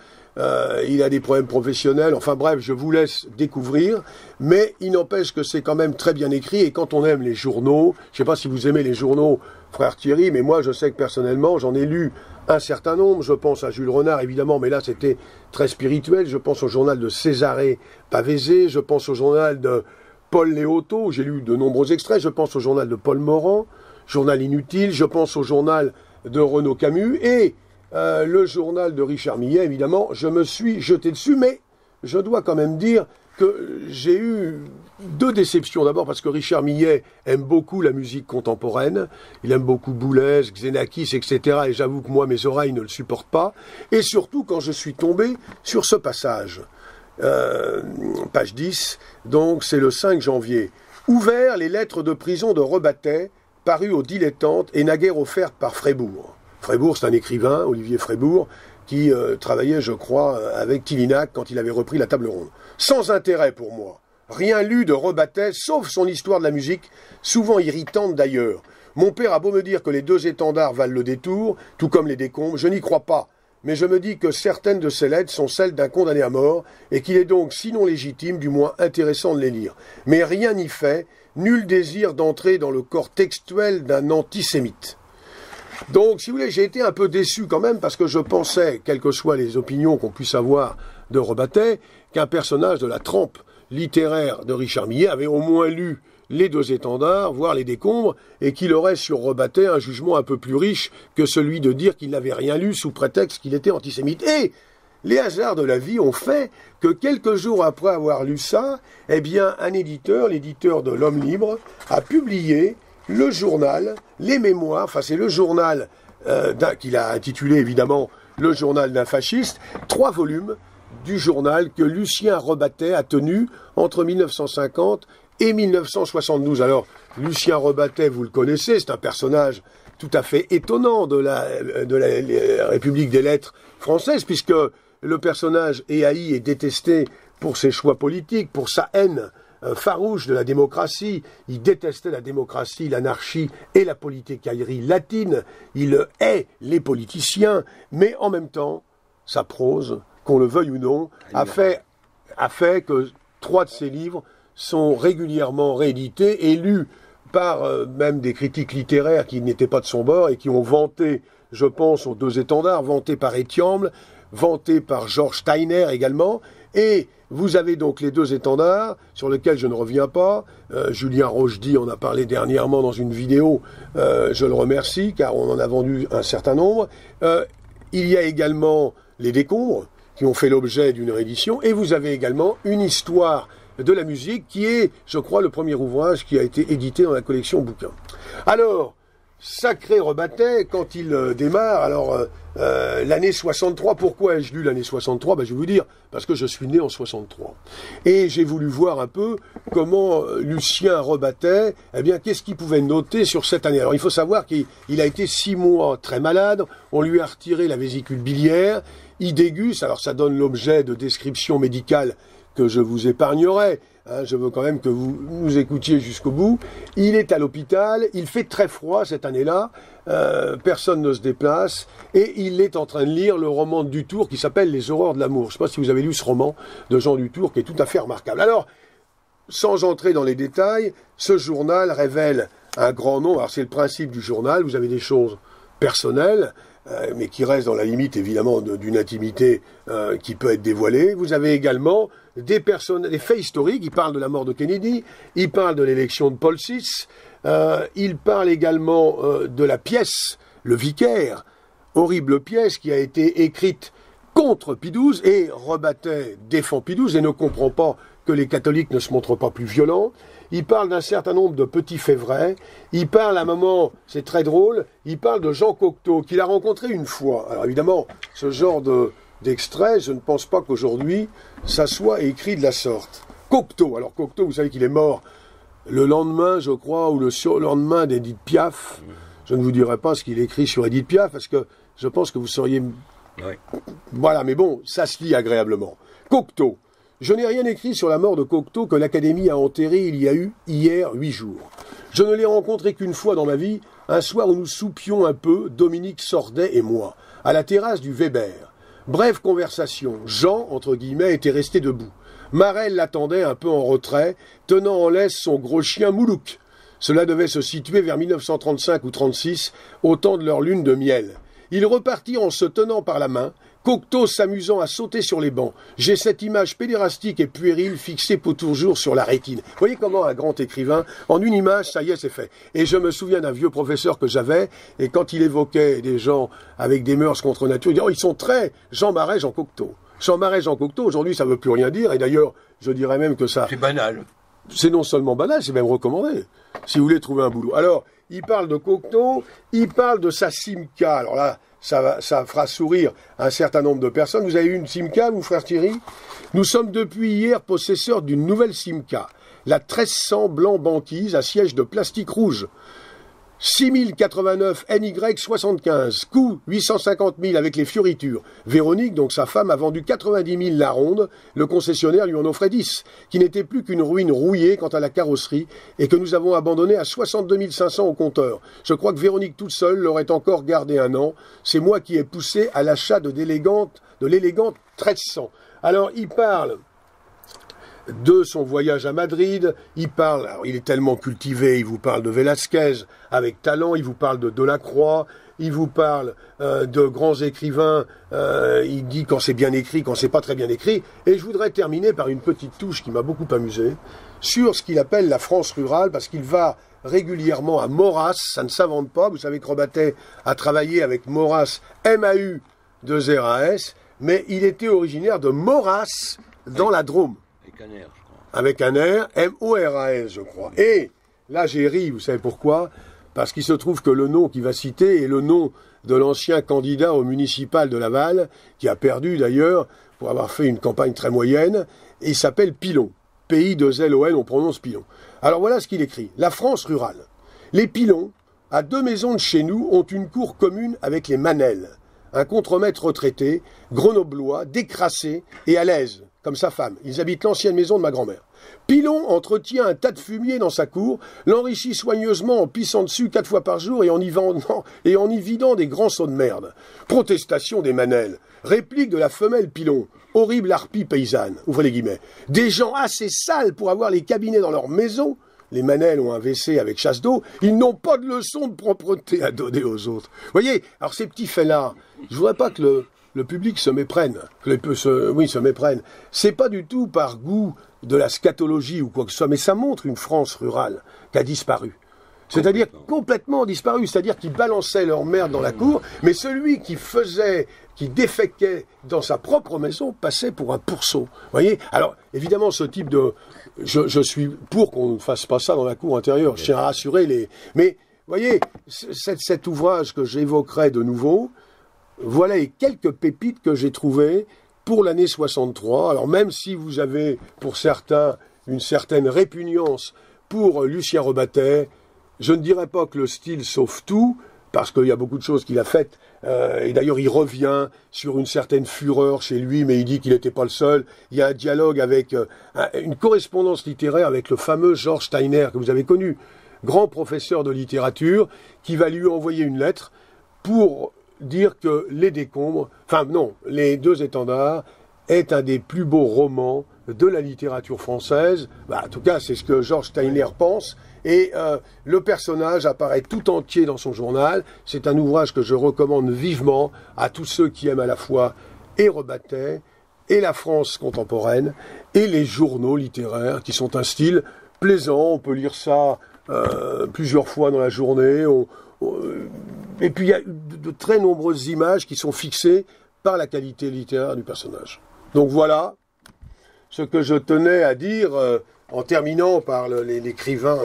Il a des problèmes professionnels, enfin bref, je vous laisse découvrir, mais il n'empêche que c'est quand même très bien écrit, et quand on aime les journaux, je ne sais pas si vous aimez les journaux, frère Thierry, mais moi je sais que personnellement, j'en ai lu un certain nombre, je pense à Jules Renard évidemment, mais là c'était très spirituel, je pense au journal de Césarée Pavésé, je pense au journal de Paul Léoto, j'ai lu de nombreux extraits, je pense au journal de Paul Morand, journal inutile, je pense au journal de Renaud Camus, et le journal de Richard Millet, évidemment, je me suis jeté dessus, mais je dois quand même dire que j'ai eu 2 déceptions. D'abord parce que Richard Millet aime beaucoup la musique contemporaine, il aime beaucoup Boulez, Xenakis, etc. Et j'avoue que moi, mes oreilles ne le supportent pas. Et surtout quand je suis tombé sur ce passage, page 10, donc c'est le 5 janvier. Ouvert les lettres de prison de Rebattet, parues aux dilettantes et naguère offertes par Frébourg. Frébourg, c'est un écrivain, Olivier Frébourg, qui travaillait, je crois, avec Tillinac quand il avait repris la table ronde. Sans intérêt pour moi. Rien lu de Rebattet, sauf son histoire de la musique, souvent irritante d'ailleurs. Mon père a beau me dire que les 2 étendards valent le détour, tout comme les décombres, je n'y crois pas. Mais je me dis que certaines de ces lettres sont celles d'un condamné à mort, et qu'il est donc, sinon légitime, du moins intéressant de les lire. Mais rien n'y fait, nul désir d'entrer dans le corps textuel d'un antisémite. Donc, si vous voulez, j'ai été un peu déçu quand même, parce que je pensais, quelles que soient les opinions qu'on puisse avoir de Rebattet, qu'un personnage de la trempe littéraire de Richard Millet avait au moins lu les deux étendards, voire les décombres, et qu'il aurait sur Rebattet un jugement un peu plus riche que celui de dire qu'il n'avait rien lu sous prétexte qu'il était antisémite. Et les hasards de la vie ont fait que quelques jours après avoir lu ça, eh bien, un éditeur, l'éditeur de l'Homme Libre, a publié le journal, les mémoires, enfin c'est le journal qu'il a intitulé évidemment le journal d'un fasciste, 3 volumes du journal que Lucien Rebattet a tenu entre 1950 et 1972. Alors, Lucien Rebattet, vous le connaissez, c'est un personnage tout à fait étonnant de la République des lettres française, puisque le personnage est haï et détesté pour ses choix politiques, pour sa haine farouche de la démocratie. Il détestait la démocratie, l'anarchie et la politicaillerie latine. Il hait les politiciens, mais en même temps, sa prose, qu'on le veuille ou non, a fait que 3 de ses livres sont régulièrement réédités et lus par même des critiques littéraires qui n'étaient pas de son bord et qui ont vanté, je pense, aux deux étendards, vanté par Etiamble, vanté par Georges Steiner également. Et vous avez donc les deux étendards, sur lesquels je ne reviens pas. Julien Rochdy en a parlé dernièrement dans une vidéo, je le remercie, car on en a vendu un certain nombre. Il y a également les décombres, qui ont fait l'objet d'une réédition, et vous avez également une histoire de la musique, qui est, je crois, le premier ouvrage qui a été édité dans la collection bouquins. Alors, sacré Rebattet, quand il démarre, alors l'année 63, pourquoi ai-je lu l'année 63 ? Je vais vous dire, parce que je suis né en 63. Et j'ai voulu voir un peu comment Lucien Rebattet, eh bien, qu'est-ce qu'il pouvait noter sur cette année. Alors il faut savoir qu'il a été 6 mois très malade, on lui a retiré la vésicule biliaire, il déguste, alors ça donne l'objet de descriptions médicales que je vous épargnerai, je veux quand même que vous nous écoutiez jusqu'au bout. Il est à l'hôpital, il fait très froid cette année-là, personne ne se déplace, et il est en train de lire le roman de Dutour qui s'appelle Les Horreurs de l'amour. Je ne sais pas si vous avez lu ce roman de Jean Dutour qui est tout à fait remarquable. Alors, sans entrer dans les détails, ce journal révèle un grand nombre, alors c'est le principe du journal, vous avez des choses personnelles, mais qui reste dans la limite évidemment d'une intimité qui peut être dévoilée. Vous avez également des faits historiques. Il parle de la mort de Kennedy, il parle de l'élection de Paul VI, il parle également de la pièce, Le Vicaire, horrible pièce qui a été écrite contre Pie XII, et Rebattet défend Pie XII et ne comprend pas que les catholiques ne se montrent pas plus violents. Il parle d'un certain nombre de petits faits vrais. Il parle à un moment, c'est très drôle, il parle de Jean Cocteau, qu'il a rencontré une fois. Alors évidemment, ce genre d'extrait, je ne pense pas qu'aujourd'hui, ça soit écrit de la sorte. Cocteau, alors Cocteau, vous savez qu'il est mort le lendemain, je crois, ou le surlendemain d'Édith Piaf. Je ne vous dirai pas ce qu'il écrit sur Édith Piaf, parce que je pense que vous seriez... Oui. Voilà, mais bon, ça se lit agréablement. Cocteau. Je n'ai rien écrit sur la mort de Cocteau que l'Académie a enterré il y a eu hier 8 jours. Je ne l'ai rencontré qu'une fois dans ma vie, un soir où nous soupions un peu, Dominique Sordet et moi, à la terrasse du Weber. Brève conversation. Jean, entre guillemets, était resté debout. Marel l'attendait un peu en retrait, tenant en laisse son gros chien Moulouk. Cela devait se situer vers 1935 ou 36, au temps de leur lune de miel. Ils repartirent en se tenant par la main, Cocteau s'amusant à sauter sur les bancs. J'ai cette image pédérastique et puérile fixée pour toujours sur la rétine. Vous voyez comment un grand écrivain, en une image, ça y est, c'est fait. Et je me souviens d'un vieux professeur que j'avais, et quand il évoquait des gens avec des mœurs contre nature, il disait « Oh, ils sont très Jean Marais, Jean Cocteau ». Jean Marais, Jean Cocteau, aujourd'hui, ça ne veut plus rien dire, et d'ailleurs, je dirais même que ça... C'est banal. C'est non seulement banal, c'est même recommandé, si vous voulez trouver un boulot. Alors, il parle de Cocteau, il parle de sa Simca. Alors là, ça fera sourire un certain nombre de personnes. Vous avez eu une Simca, vous, frère Thierry ? Nous sommes depuis hier possesseurs d'une nouvelle Simca, la 1300 blanc banquise à siège de plastique rouge. 6089 NY75, coût 850 000 avec les fioritures. Véronique, donc sa femme, a vendu 90 000 la ronde. Le concessionnaire lui en offrait 10, qui n'était plus qu'une ruine rouillée quant à la carrosserie et que nous avons abandonné à 62 500 au compteur. Je crois que Véronique toute seule l'aurait encore gardé un an. C'est moi qui ai poussé à l'achat de l'élégante 1300. Alors, il parle de son voyage à Madrid. Il parle, alors il est tellement cultivé, il vous parle de Velázquez avec talent, il vous parle de Delacroix, il vous parle de grands écrivains, il dit quand c'est bien écrit, quand c'est pas très bien écrit. Et je voudrais terminer par une petite touche qui m'a beaucoup amusé, sur ce qu'il appelle la France rurale, parce qu'il va régulièrement à Maurras, ça ne s'invente pas, vous savez que Rebattet a travaillé avec Maurras, M-A-U-2-R-A-S, mais il était originaire de Maurras, dans la Drôme. Avec un R, je crois. Avec un R, M-O-R-A-S, je crois. Et là, j'ai ri, vous savez pourquoi? Parce qu'il se trouve que le nom qu'il va citer est le nom de l'ancien candidat au municipal de Laval, qui a perdu d'ailleurs, pour avoir fait une campagne très moyenne, et il s'appelle Pilon. P-I-2-L-O-N, on prononce Pilon. Alors voilà ce qu'il écrit. La France rurale. Les Pilons, à 2 maisons de chez nous, ont une cour commune avec les Manel, un contremaître retraité, grenoblois, décrassé et à l'aise, comme sa femme. Ils habitent l'ancienne maison de ma grand-mère. Pilon entretient un tas de fumier dans sa cour, l'enrichit soigneusement en pissant dessus 4 fois par jour et en y vidant des grands seaux de merde. Protestation des Manel. Réplique de la femelle Pilon. Horrible harpie paysanne. Ouvrez les guillemets. Des gens assez sales pour avoir les cabinets dans leur maison. Les Manel ont un WC avec chasse d'eau. Ils n'ont pas de leçon de propreté à donner aux autres. Vous voyez, alors ces petits faits-là, je voudrais pas que le public se méprenne, se méprenne. C'est pas du tout par goût de la scatologie ou quoi que ce soit, mais ça montre une France rurale qui a disparu. C'est-à-dire complètement disparu, c'est-à-dire qu'ils balançaient leur merde dans la cour, mais celui qui déféquait dans sa propre maison passait pour un pourceau. Vous voyez? Alors, évidemment, ce type de... Je suis pour qu'on ne fasse pas ça dans la cour intérieure, je tiens à rassurer les... Mais, vous voyez, cet ouvrage que j'évoquerai de nouveau, voilà les quelques pépites que j'ai trouvées pour l'année 63. Alors même si vous avez, pour certains, une certaine répugnance pour Lucien Rebattet, je ne dirais pas que le style sauve tout, parce qu'il y a beaucoup de choses qu'il a faites, et d'ailleurs il revient sur une certaine fureur chez lui, mais il dit qu'il n'était pas le seul. Il y a un dialogue avec, une correspondance littéraire avec le fameux Georges Steiner, que vous avez connu, grand professeur de littérature, qui va lui envoyer une lettre pour dire que Les 2 étendards est un des plus beaux romans de la littérature française. En tout cas, c'est ce que Georges Steiner pense. Et le personnage apparaît tout entier dans son journal. C'est un ouvrage que je recommande vivement à tous ceux qui aiment à la fois et Rebattet, et la France contemporaine, et les journaux littéraires, qui sont un style plaisant. On peut lire ça plusieurs fois dans la journée. Et puis il y a de très nombreuses images qui sont fixées par la qualité littéraire du personnage. Donc voilà ce que je tenais à dire en terminant par l'écrivain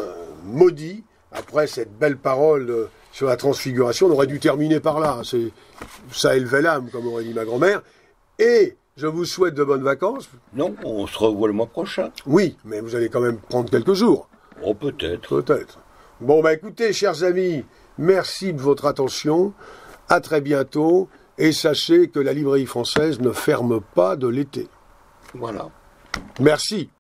maudit. Après cette belle parole sur la transfiguration, on aurait dû terminer par là. Ça élevait l'âme, comme aurait dit ma grand-mère. Et je vous souhaite de bonnes vacances. Non, on se revoit le mois prochain. Oui, mais vous allez quand même prendre quelques jours. Oh, peut-être. Peut-être. Bon, écoutez, chers amis, merci de votre attention. À très bientôt. Et sachez que la librairie française ne ferme pas de l'été. Voilà. Merci.